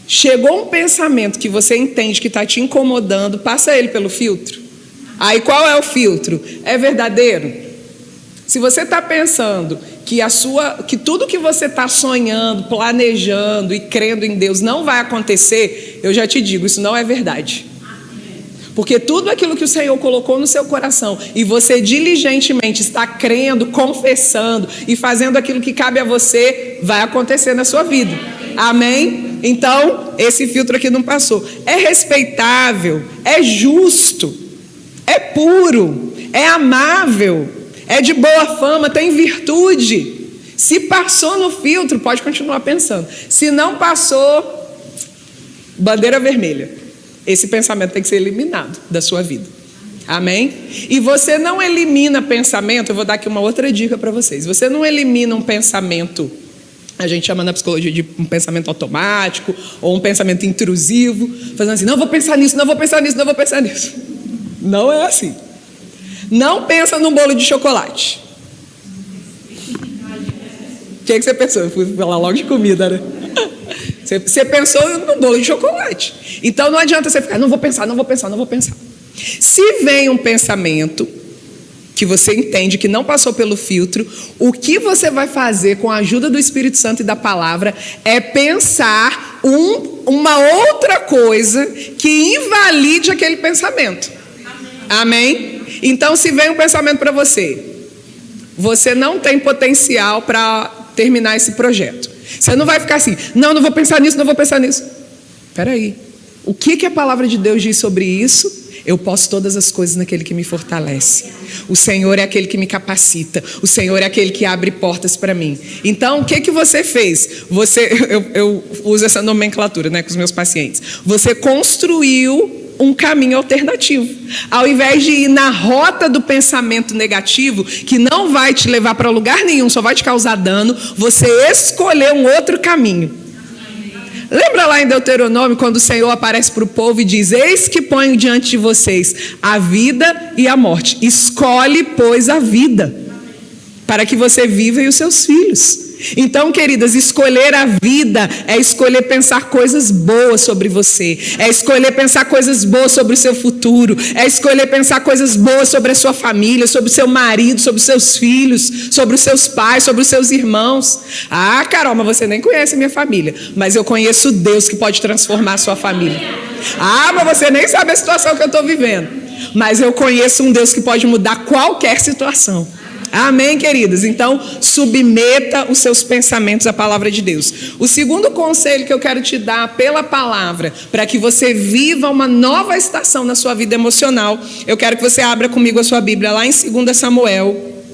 Chegou um pensamento que você entende que está te incomodando, passa ele pelo filtro. Aí qual é o filtro? É verdadeiro? Se você está pensando que tudo que você está sonhando, planejando e crendo em Deus não vai acontecer, eu já te digo, isso não é verdade. Porque tudo aquilo que o Senhor colocou no seu coração e você diligentemente está crendo, confessando e fazendo aquilo que cabe a você, vai acontecer na sua vida. Amém? Então, esse filtro aqui não passou. É respeitável, é justo, é puro, é amável, é de boa fama, tem virtude. Se passou no filtro, pode continuar pensando. Se não passou, bandeira vermelha. Esse pensamento tem que ser eliminado da sua vida. Amém? E você não elimina pensamento, eu vou dar aqui uma outra dica para vocês. Você não elimina um pensamento, a gente chama na psicologia de um pensamento automático, ou um pensamento intrusivo, fazendo assim, não vou pensar nisso, não vou pensar nisso, não vou pensar nisso. Não é assim. Não pensa num bolo de chocolate. O que você pensou? Eu fui falar logo de comida, né? Você pensou num bolo de chocolate. Então não adianta você ficar, não vou pensar. Se vem um pensamento que você entende que não passou pelo filtro, o que você vai fazer com a ajuda do Espírito Santo e da palavra é pensar uma outra coisa que invalide aquele pensamento. Amém? Então, se vem um pensamento para você não tem potencial para terminar esse projeto. Você não vai ficar assim, não vou pensar nisso, não vou pensar nisso. Espera aí. O que a palavra de Deus diz sobre isso? Eu posso todas as coisas naquele que me fortalece. O Senhor é aquele que me capacita. O Senhor é aquele que abre portas para mim. Então, o que você fez? Eu uso essa nomenclatura, né, com os meus pacientes. Você construiu um caminho alternativo. Ao invés de ir na rota do pensamento negativo, que não vai te levar para lugar nenhum, só vai te causar dano, você escolheu um outro caminho. Lembra lá em Deuteronômio, quando o Senhor aparece para o povo e diz, eis que ponho diante de vocês a vida e a morte. Escolhe, pois, a vida, para que você viva e os seus filhos. Então, queridas, escolher a vida é escolher pensar coisas boas sobre você, é escolher pensar coisas boas sobre o seu futuro, é escolher pensar coisas boas sobre a sua família, sobre o seu marido, sobre os seus filhos, sobre os seus pais, sobre os seus irmãos. Ah, Carol, mas você nem conhece minha família, mas eu conheço Deus que pode transformar a sua família. Ah, mas você nem sabe a situação que eu estou vivendo, mas eu conheço um Deus que pode mudar qualquer situação. Amém, queridos? Então, submeta os seus pensamentos à palavra de Deus. O segundo conselho que eu quero te dar pela palavra, para que você viva uma nova estação na sua vida emocional, eu quero que você abra comigo a sua Bíblia lá em 2 Samuel.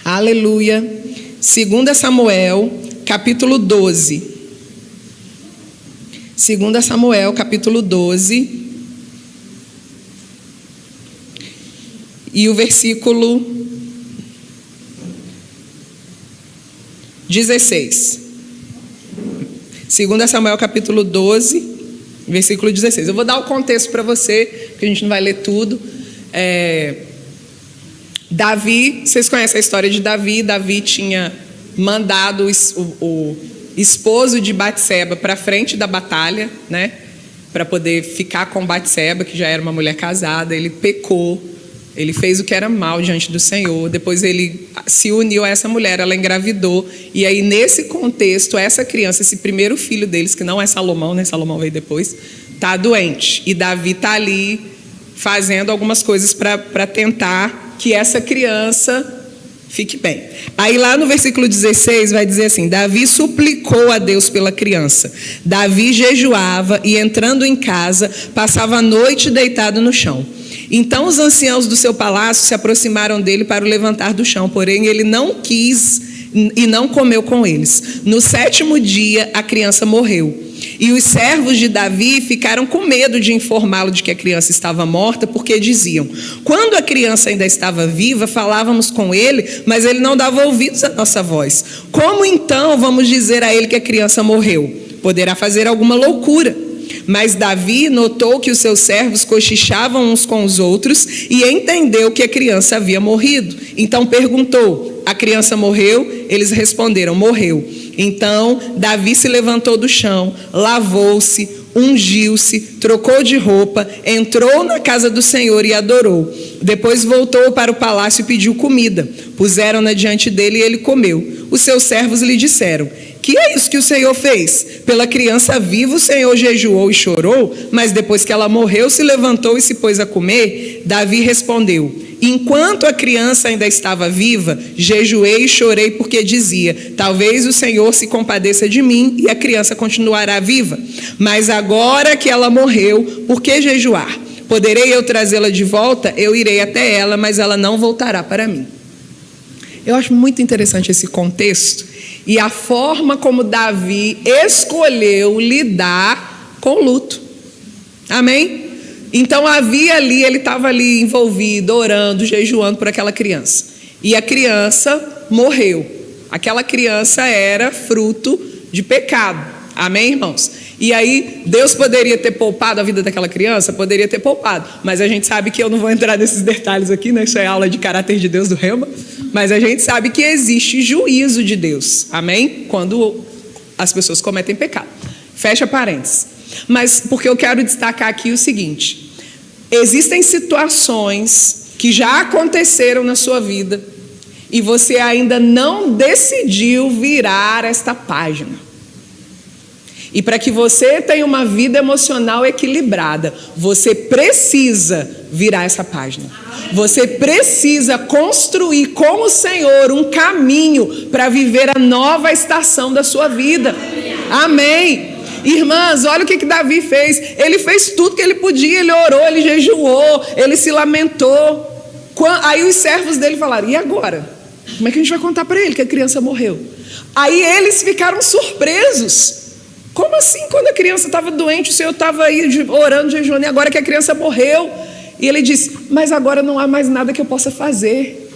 Aleluia. 2 Samuel, capítulo 12. 2 Samuel, capítulo 12. E o versículo 16. 2 Samuel capítulo 12, versículo 16. Eu vou dar o contexto para você, porque a gente não vai ler tudo. Davi, vocês conhecem a história de Davi. Davi tinha mandado o esposo de Batseba para frente da batalha, né? Para poder ficar com Batseba, que já era uma mulher casada. Ele pecou. Ele fez o que era mal diante do Senhor. Depois ele se uniu a essa mulher, ela engravidou. E aí, nesse contexto, essa criança, esse primeiro filho deles, que não é Salomão, né? Salomão veio depois, está doente. E Davi está ali fazendo algumas coisas para tentar que essa criança fique bem. Aí lá no versículo 16 vai dizer assim: Davi suplicou a Deus pela criança. Davi jejuava e, entrando em casa, passava a noite deitado no chão. Então os anciãos do seu palácio se aproximaram dele para o levantar do chão, porém ele não quis e não comeu com eles. No 7º dia a criança morreu. E os servos de Davi ficaram com medo de informá-lo de que a criança estava morta, porque diziam: quando a criança ainda estava viva, falávamos com ele, mas ele não dava ouvidos à nossa voz. Como então vamos dizer a ele que a criança morreu? Poderá fazer alguma loucura. Mas Davi notou que os seus servos cochichavam uns com os outros e entendeu que a criança havia morrido. Então perguntou: a criança morreu? Eles responderam: morreu. Então Davi se levantou do chão, lavou-se, ungiu-se, trocou de roupa, entrou na casa do Senhor e adorou. Depois voltou para o palácio e pediu comida. Puseram-na diante dele e ele comeu. Os seus servos lhe disseram: que é isso que o Senhor fez? Pela criança viva o Senhor jejuou e chorou, mas depois que ela morreu, se levantou e se pôs a comer? Davi respondeu: enquanto a criança ainda estava viva, jejuei e chorei, porque dizia: talvez o Senhor se compadeça de mim e a criança continuará viva. Mas agora que ela morreu, por que jejuar? Poderei eu trazê-la de volta? Eu irei até ela, mas ela não voltará para mim. Eu acho muito interessante esse contexto e a forma como Davi escolheu lidar com o luto. Amém? Então havia ali, ele estava ali envolvido, orando, jejuando por aquela criança. E a criança morreu. Aquela criança era fruto de pecado. Amém, irmãos? E aí, Deus poderia ter poupado a vida daquela criança? Poderia ter poupado. Mas a gente sabe que eu não vou entrar nesses detalhes aqui, né? Isso é aula de caráter de Deus do Rema. Mas a gente sabe que existe juízo de Deus. Amém? Quando as pessoas cometem pecado. Fecha parênteses. Mas porque eu quero destacar aqui o seguinte: existem situações que já aconteceram na sua vida e você ainda não decidiu virar esta página. E para que você tenha uma vida emocional equilibrada, você precisa virar essa página. Você precisa construir com o Senhor um caminho para viver a nova estação da sua vida. Amém. Irmãs, olha o que Davi fez. Ele fez tudo que ele podia. Ele orou, ele jejuou, ele se lamentou. Aí os servos dele falaram: e agora? Como é que a gente vai contar para ele que a criança morreu? Aí eles ficaram surpresos. Como assim? Quando a criança estava doente, o Senhor estava aí orando, jejuando, e agora que a criança morreu? E ele disse: mas agora não há mais nada que eu possa fazer.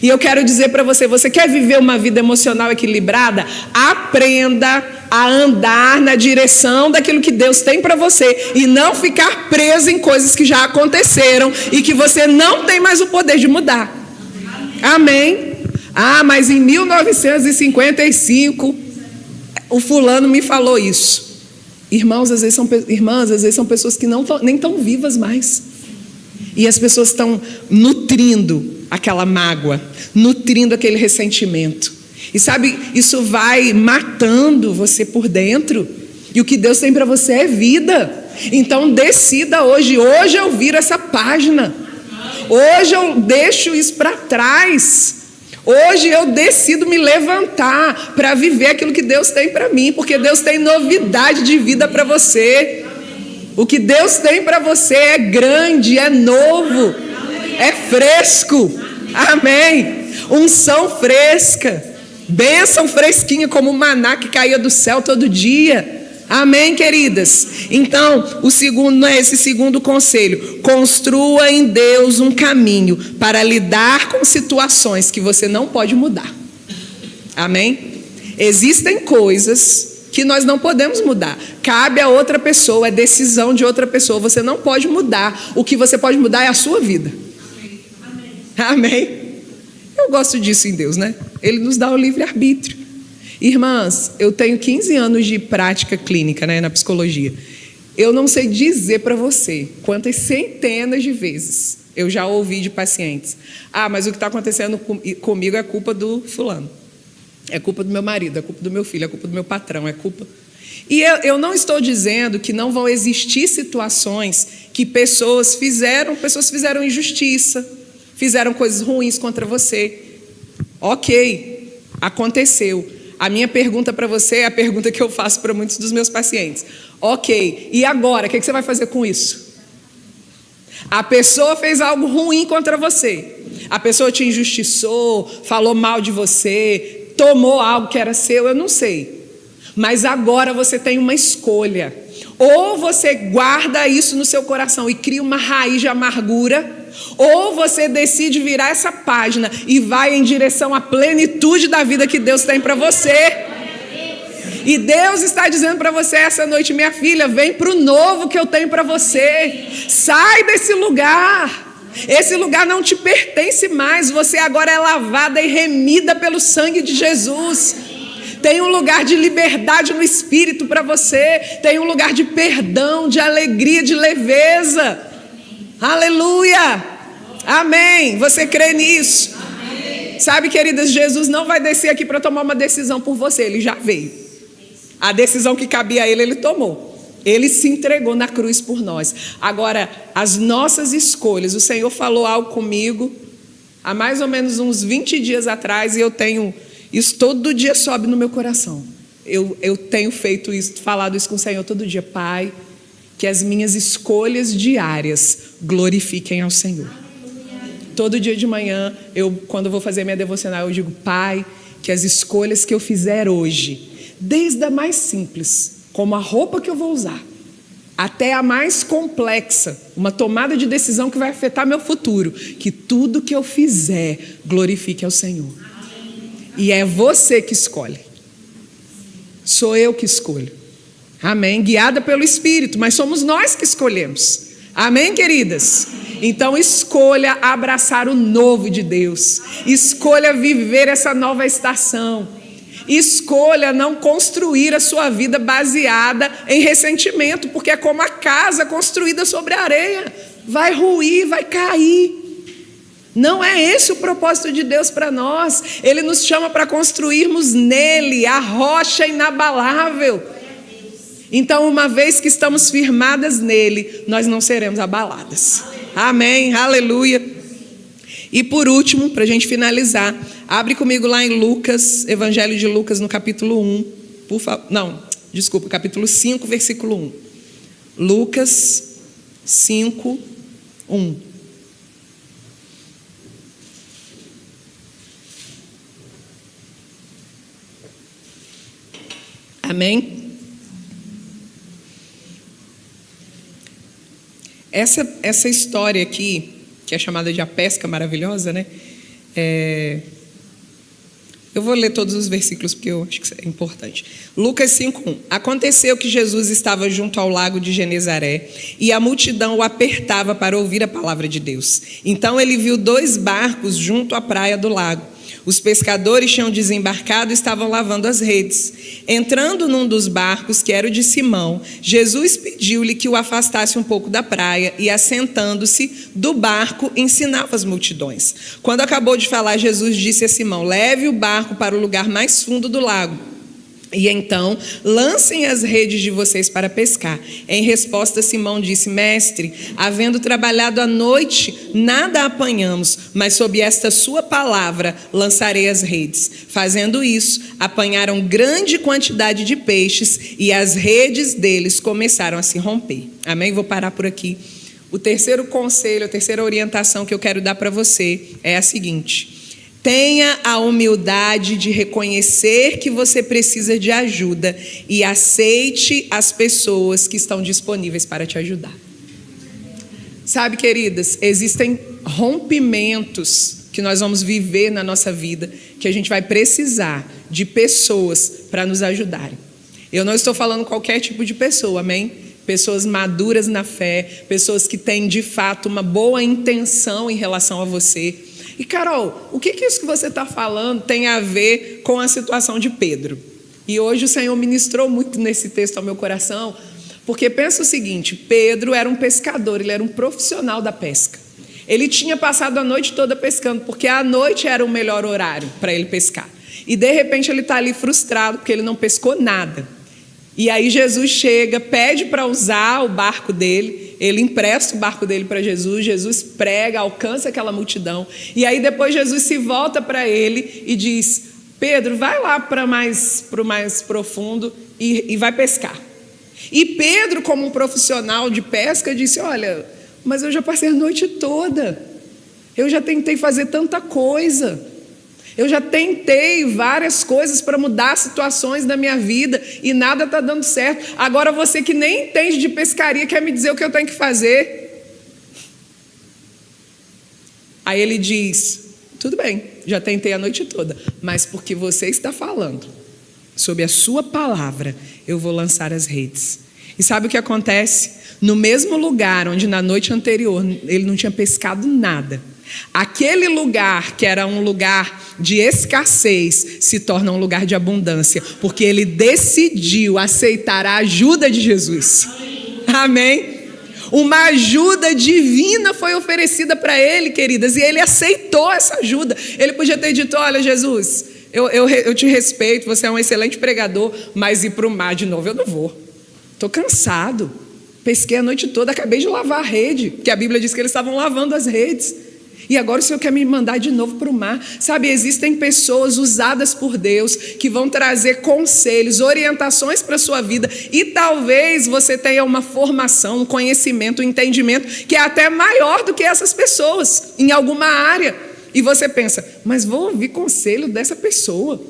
E eu quero dizer para você: você quer viver uma vida emocional equilibrada? Aprenda a andar na direção daquilo que Deus tem para você e não ficar preso em coisas que já aconteceram e que você não tem mais o poder de mudar. Amém? Ah, mas em 1955 o fulano me falou isso. Irmãos, às vezes são pessoas que nem estão vivas mais. E as pessoas estão nutrindo aquela mágoa, nutrindo aquele ressentimento. E sabe, isso vai matando você por dentro. E o que Deus tem para você é vida. Então decida hoje eu viro essa página. Hoje eu deixo isso para trás. Hoje eu decido me levantar para viver aquilo que Deus tem para mim, porque Deus tem novidade de vida para você. O que Deus tem para você é grande, é novo, é fresco. Amém. Unção fresca, bênção fresquinha como o maná que caía do céu todo dia. Amém, queridas? Então, esse segundo conselho: construa em Deus um caminho para lidar com situações que você não pode mudar. Amém? Existem coisas que nós não podemos mudar. Cabe a outra pessoa, é decisão de outra pessoa. Você não pode mudar. O que você pode mudar é a sua vida. Amém? Eu gosto disso em Deus, né? Ele nos dá o livre-arbítrio. Irmãs, eu tenho 15 anos de prática clínica, né, na psicologia. Eu não sei dizer para você quantas centenas de vezes eu já ouvi de pacientes: ah, mas o que está acontecendo comigo é culpa do fulano, é culpa do meu marido, é culpa do meu filho, é culpa do meu patrão, é culpa... E eu não estou dizendo que não vão existir situações que pessoas fizeram injustiça, fizeram coisas ruins contra você. Ok, aconteceu. A minha pergunta para você é a pergunta que eu faço para muitos dos meus pacientes. Ok, e agora? O que você vai fazer com isso? A pessoa fez algo ruim contra você. A pessoa te injustiçou, falou mal de você, tomou algo que era seu, eu não sei. Mas agora você tem uma escolha. Ou você guarda isso no seu coração e cria uma raiz de amargura, ou você decide virar essa página e vai em direção à plenitude da vida que Deus tem para você. E Deus está dizendo para você essa noite: minha filha, vem para o novo que eu tenho para você. Sai desse lugar. Esse lugar não te pertence mais. Você agora é lavada e remida pelo sangue de Jesus. Tem um lugar de liberdade no Espírito para você. Tem um lugar de perdão, de alegria, de leveza. Aleluia! Amém! Você crê nisso? Amém. Sabe, queridas, Jesus não vai descer aqui para tomar uma decisão por você. Ele já veio. A decisão que cabia a ele, ele tomou. Ele se entregou na cruz por nós. Agora, as nossas escolhas. O Senhor falou algo comigo há mais ou menos uns 20 dias atrás, e eu tenho... Isso todo dia sobe no meu coração. Eu tenho feito isso, falado isso com o Senhor todo dia. Pai, que as minhas escolhas diárias glorifiquem ao Senhor. Todo dia de manhã, quando eu vou fazer minha devocional, eu digo: Pai, que as escolhas que eu fizer hoje, desde a mais simples, como a roupa que eu vou usar, até a mais complexa, uma tomada de decisão que vai afetar meu futuro, que tudo que eu fizer glorifique ao Senhor. E é você que escolhe. Sou eu que escolho. Amém? Guiada pelo Espírito, mas somos nós que escolhemos. Amém, queridas? Então escolha abraçar o novo de Deus. Escolha viver essa nova estação. Escolha não construir a sua vida baseada em ressentimento, porque é como a casa construída sobre a areia. Vai ruir, vai cair. Não é esse o propósito de Deus para nós. Ele nos chama para construirmos nele, a rocha inabalável. Então, uma vez que estamos firmadas nele, nós não seremos abaladas. Amém, aleluia. E por último, para a gente finalizar, abre comigo lá em Lucas, Evangelho de Lucas, no capítulo 1. Por favor, capítulo 5, versículo 1. Lucas 5, 1. Amém? Essa história aqui, que é chamada de a pesca maravilhosa, né? Eu vou ler todos os versículos porque eu acho que é importante. Lucas 5:1. Aconteceu que Jesus estava junto ao lago de Genezaré e a multidão o apertava para ouvir a palavra de Deus. Então ele viu 2 barcos junto à praia do lago. Os pescadores tinham desembarcado e estavam lavando as redes. Entrando num dos barcos, que era o de Simão, Jesus pediu-lhe que o afastasse um pouco da praia e, assentando-se do barco, ensinava as multidões. Quando acabou de falar, Jesus disse a Simão: leve o barco para o lugar mais fundo do lago E então, lancem as redes de vocês para pescar. Em resposta, Simão disse: Mestre, havendo trabalhado a noite, nada apanhamos, mas sob esta sua palavra lançarei as redes. Fazendo isso, apanharam grande quantidade de peixes e as redes deles começaram a se romper. Amém? Vou parar por aqui. O terceiro conselho, a terceira orientação que eu quero dar para você é a seguinte: tenha a humildade de reconhecer que você precisa de ajuda e aceite as pessoas que estão disponíveis para te ajudar. Sabe, queridas, existem rompimentos que nós vamos viver na nossa vida que a gente vai precisar de pessoas para nos ajudarem. Eu não estou falando qualquer tipo de pessoa, amém? Pessoas maduras na fé, pessoas que têm de fato uma boa intenção em relação a você. E Carol, o que isso que você está falando tem a ver com a situação de Pedro? E hoje o Senhor ministrou muito nesse texto ao meu coração, porque pensa o seguinte: Pedro era um pescador, ele era um profissional da pesca. Ele tinha passado a noite toda pescando, porque a noite era o melhor horário para ele pescar. E de repente ele está ali frustrado, porque ele não pescou nada. E aí Jesus chega, pede para usar o barco dele, ele empresta o barco dele para Jesus, Jesus prega, alcança aquela multidão. E aí depois Jesus se volta para ele e diz: Pedro, vai lá para o mais profundo e vai pescar. E Pedro, como um profissional de pesca, disse: olha, mas eu já passei a noite toda, eu já tentei fazer tanta coisa. Eu já tentei várias coisas para mudar situações da minha vida e nada está dando certo. Agora você que nem entende de pescaria quer me dizer o que eu tenho que fazer. Aí ele diz: tudo bem, já tentei a noite toda, mas porque você está falando sobre a sua palavra, eu vou lançar as redes. E sabe o que acontece? No mesmo lugar onde na noite anterior ele não tinha pescado nada, aquele lugar que era um lugar de escassez se torna um lugar de abundância, porque ele decidiu aceitar a ajuda de Jesus. Amém? Uma ajuda divina foi oferecida para ele, queridas, e ele aceitou essa ajuda. Ele podia ter dito: olha, Jesus, eu te respeito, você é um excelente pregador, mas ir para o mar de novo eu não vou. Estou cansado, pesquei a noite toda, acabei de lavar a rede, porque a Bíblia diz que eles estavam lavando as redes. E agora o Senhor quer me mandar de novo para o mar. Sabe, existem pessoas usadas por Deus que vão trazer conselhos, orientações para a sua vida. E talvez você tenha uma formação, um conhecimento, um entendimento que é até maior do que essas pessoas em alguma área. E você pensa: mas vou ouvir conselho dessa pessoa,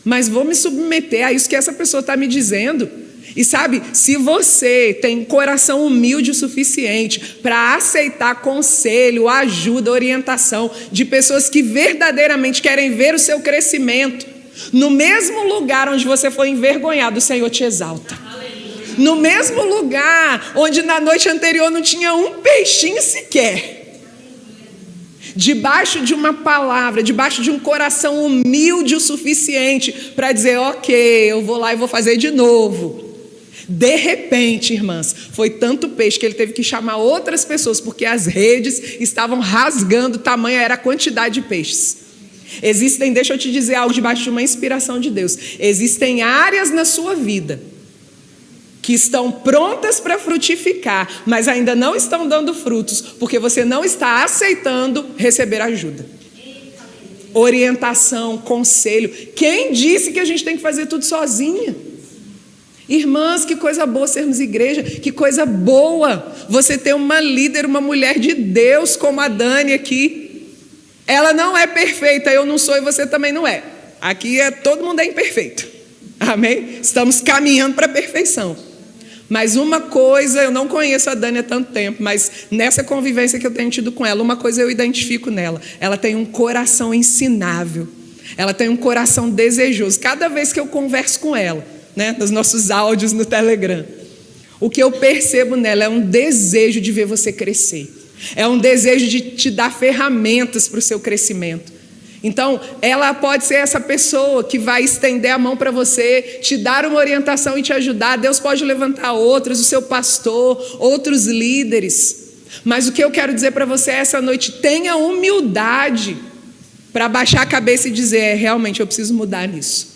mas vou me submeter a isso que essa pessoa está me dizendo. E sabe, se você tem coração humilde o suficiente para aceitar conselho, ajuda, orientação de pessoas que verdadeiramente querem ver o seu crescimento, no mesmo lugar onde você foi envergonhado, o Senhor te exalta. No mesmo lugar onde na noite anterior não tinha um peixinho sequer, debaixo de uma palavra, debaixo de um coração humilde o suficiente para dizer: ok, eu vou lá e vou fazer de novo. De repente, irmãs, foi tanto peixe que ele teve que chamar outras pessoas, porque as redes estavam rasgando, tamanha era a quantidade de peixes. Existem, deixa eu te dizer algo debaixo de uma inspiração de Deus, existem áreas na sua vida que estão prontas para frutificar, mas ainda não estão dando frutos, porque você não está aceitando receber ajuda, orientação, conselho. Quem disse que a gente tem que fazer tudo sozinha? Irmãs, que coisa boa sermos igreja, que coisa boa você ter uma líder, uma mulher de Deus como a Dani aqui. Ela não é perfeita, eu não sou e você também não é. Aqui todo mundo é imperfeito, amém? Estamos caminhando para a perfeição. Mas uma coisa, eu não conheço a Dani há tanto tempo, mas nessa convivência que eu tenho tido com ela, uma coisa eu identifico nela: ela tem um coração ensinável, ela tem um coração desejoso. Cada vez que eu converso com ela, nos nossos áudios no Telegram, o que eu percebo nela é um desejo de ver você crescer, é um desejo de te dar ferramentas para o seu crescimento. Então, ela pode ser essa pessoa que vai estender a mão para você, te dar uma orientação e te ajudar. Deus pode levantar outros, o seu pastor, outros líderes. Mas o que eu quero dizer para você essa noite: tenha humildade para baixar a cabeça e dizer: realmente eu preciso mudar nisso.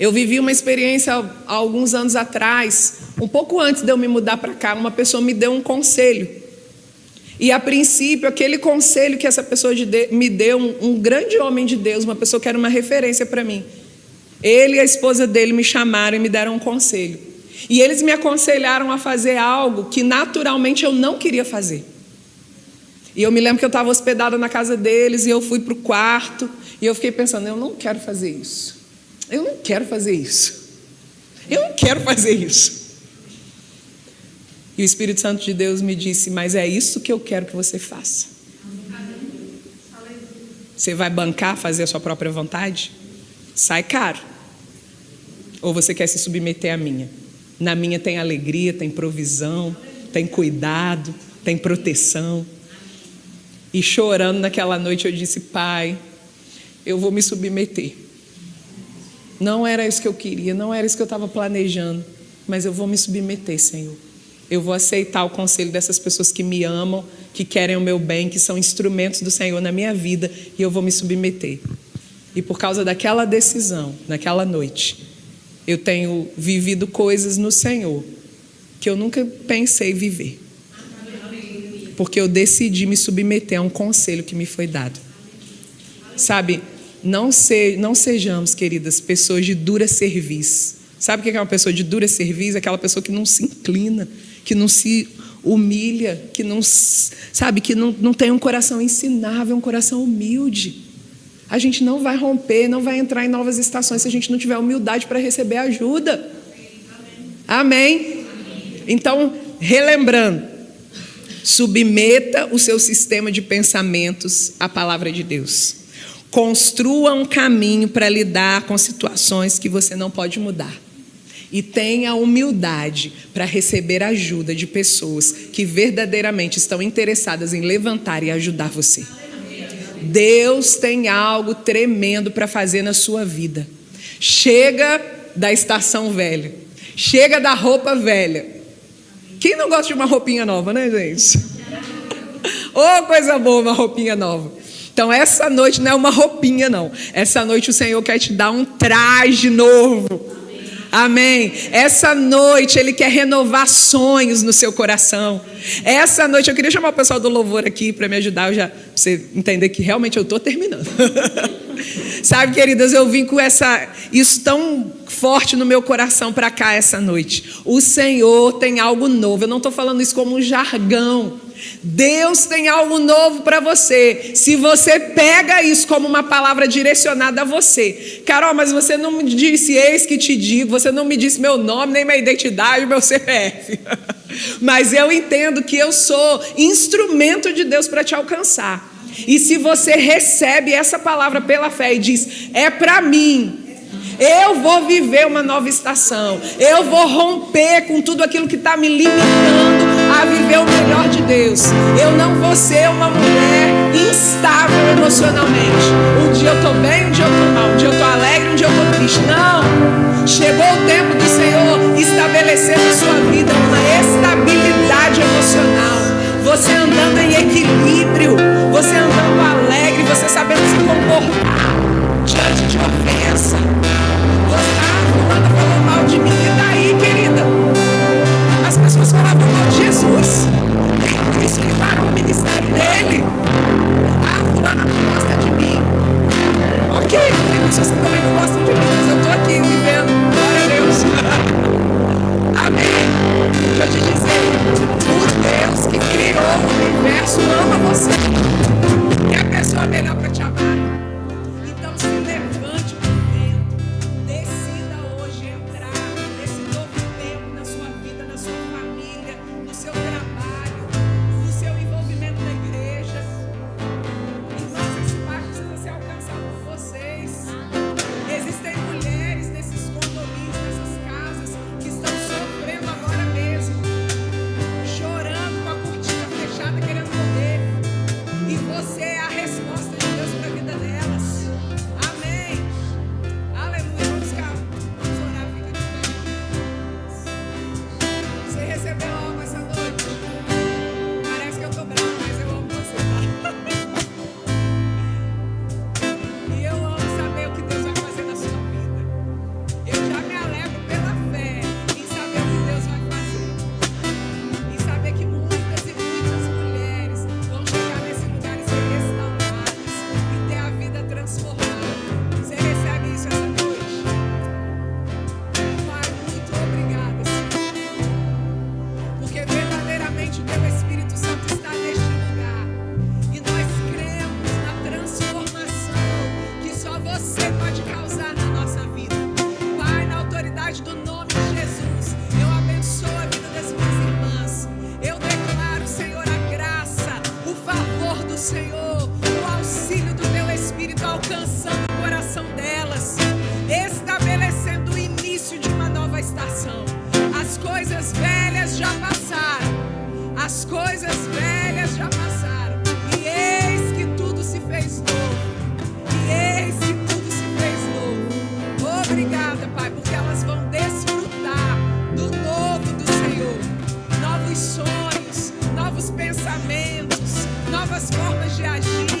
Eu vivi uma experiência há alguns anos atrás, um pouco antes de eu me mudar para cá, uma pessoa me deu um conselho. E a princípio, aquele conselho que essa pessoa me deu, um grande homem de Deus, uma pessoa que era uma referência para mim. Ele e a esposa dele me chamaram e me deram um conselho. E eles me aconselharam a fazer algo que naturalmente eu não queria fazer. E eu me lembro que eu estava hospedada na casa deles e eu fui para o quarto e eu fiquei pensando, eu não quero fazer isso. Eu não quero fazer isso. Eu não quero fazer isso. E o Espírito Santo de Deus me disse, mas é isso que eu quero que você faça. Você vai bancar fazer a sua própria vontade? Sai caro. Ou você quer se submeter à minha? Na minha tem alegria, tem provisão, tem cuidado, tem proteção. E chorando naquela noite eu disse, Pai, eu vou me submeter. Não era isso que eu queria, não era isso que eu estava planejando, mas eu vou me submeter, Senhor. Eu vou aceitar o conselho dessas pessoas que me amam, que querem o meu bem, que são instrumentos do Senhor na minha vida, e eu vou me submeter. E por causa daquela decisão, naquela noite, eu tenho vivido coisas no Senhor que eu nunca pensei viver. Porque eu decidi me submeter a um conselho que me foi dado. Sabe, não sejamos, queridas, pessoas de dura cerviz. Sabe o que é uma pessoa de dura cerviz? Aquela pessoa que não se inclina, que não se humilha, que não, sabe, que não tem um coração ensinável, um coração humilde. A gente não vai romper, não vai entrar em novas estações se a gente não tiver humildade para receber ajuda. Amém? Então, relembrando, submeta o seu sistema de pensamentos à palavra de Deus. Construa um caminho para lidar com situações que você não pode mudar. E tenha humildade para receber ajuda de pessoas que verdadeiramente estão interessadas em levantar e ajudar você. Deus tem algo tremendo para fazer na sua vida. Chega da estação velha. Chega da roupa velha. Quem não gosta de uma roupinha nova, né, gente? Oh, coisa boa, uma roupinha nova. Então, essa noite não é uma roupinha, não. Essa noite o Senhor quer te dar um traje novo. Amém. Essa noite Ele quer renovar sonhos no seu coração. Essa noite eu queria chamar o pessoal do louvor aqui para me ajudar, pra você entender que realmente eu estou terminando. Sabe, queridas, eu vim com isso tão forte no meu coração para cá essa noite. O Senhor tem algo novo. Eu não estou falando isso como um jargão. Deus tem algo novo para você. Se você pega isso como uma palavra direcionada a você. Carol, mas você não me disse, eis que te digo. Você não me disse meu nome, nem minha identidade, meu CPF. Mas eu entendo que eu sou instrumento de Deus para te alcançar. E se você recebe essa palavra pela fé e diz, é para mim, eu vou viver uma nova estação, eu vou romper com tudo aquilo que está me limitando a viver o melhor de Deus. Eu não vou ser uma mulher instável emocionalmente. Um dia eu estou bem, um dia eu estou mal, um dia eu estou alegre, um dia eu estou triste. Não, chegou o tempo do Senhor estabelecer na sua vida uma estabilidade emocional. Você andando em equilíbrio, você andando alegre, você sabendo se comportar diante de ofensa. Fulano falou mal de mim, e daí, querida? As pessoas falavam mal de Jesus. Por isso que vai o ministério dele. Fulano não gosta de mim. você pode causar na nossa vida. Pai, na autoridade do nome de Jesus, eu abençoo a vida das minhas irmãs. Eu declaro, Senhor, a graça, o favor do Senhor, o auxílio do teu Espírito alcançando o coração delas, estabelecendo o início de uma nova estação. As coisas velhas já passaram, as coisas velhas já passaram, e eis que tudo se fez novo, e eis que tudo se fez novo. Obrigada, Pai, porque elas vão desfrutar do novo do Senhor, novos sonhos, novos pensamentos, novas formas de agir.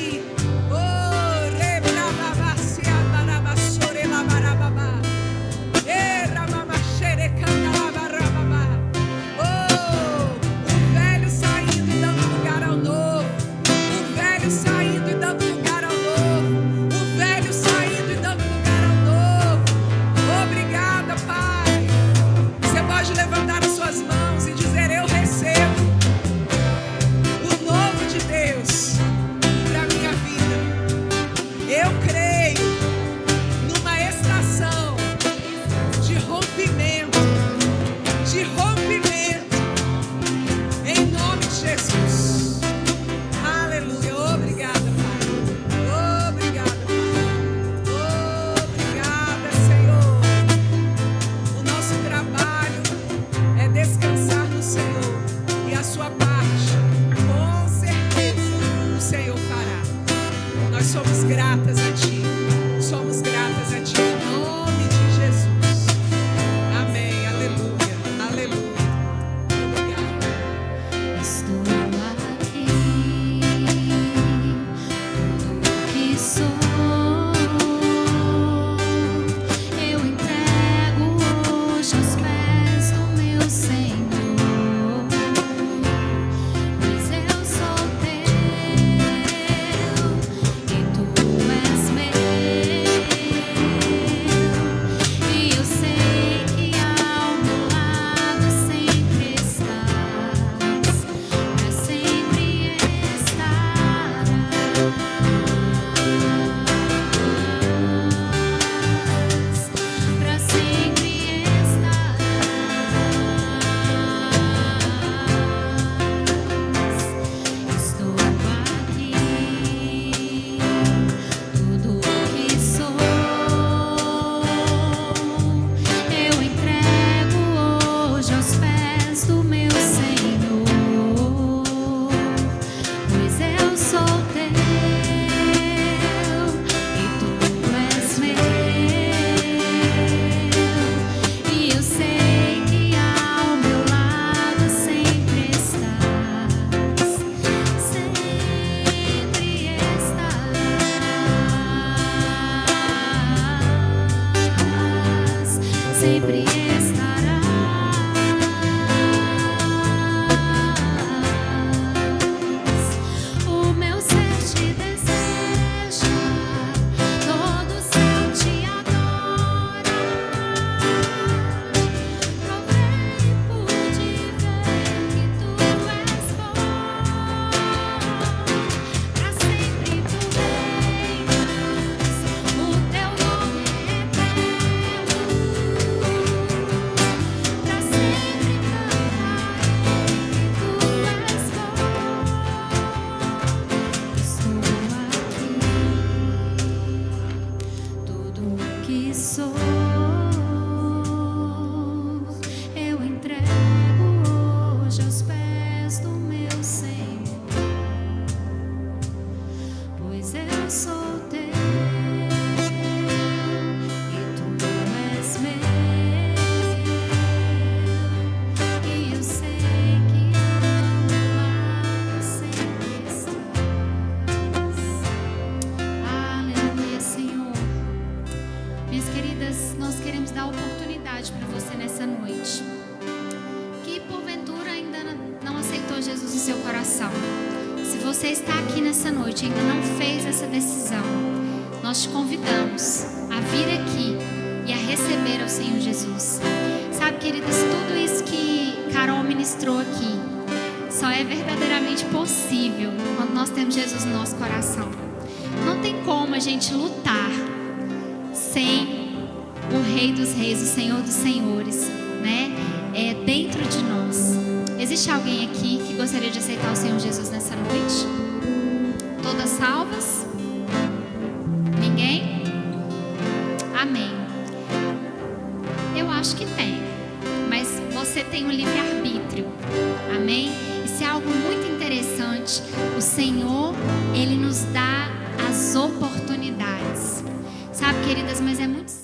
você está aqui nessa noite e ainda não fez essa decisão, nós te convidamos a vir aqui e a receber ao Senhor Jesus. Sabe, queridas, tudo isso que Carol ministrou aqui só é verdadeiramente possível quando nós temos Jesus no nosso coração. Não tem como a gente lutar Rei dos Reis, o Senhor dos Senhores, né? Dentro de nós. Existe alguém aqui que gostaria de aceitar o Senhor Jesus nessa noite? Todas salvas? Ninguém? Amém. Eu acho que tem, mas você tem o livre-arbítrio. Amém? Isso é algo muito interessante. O Senhor, Ele nos dá as oportunidades. Sabe, queridas, mas é muito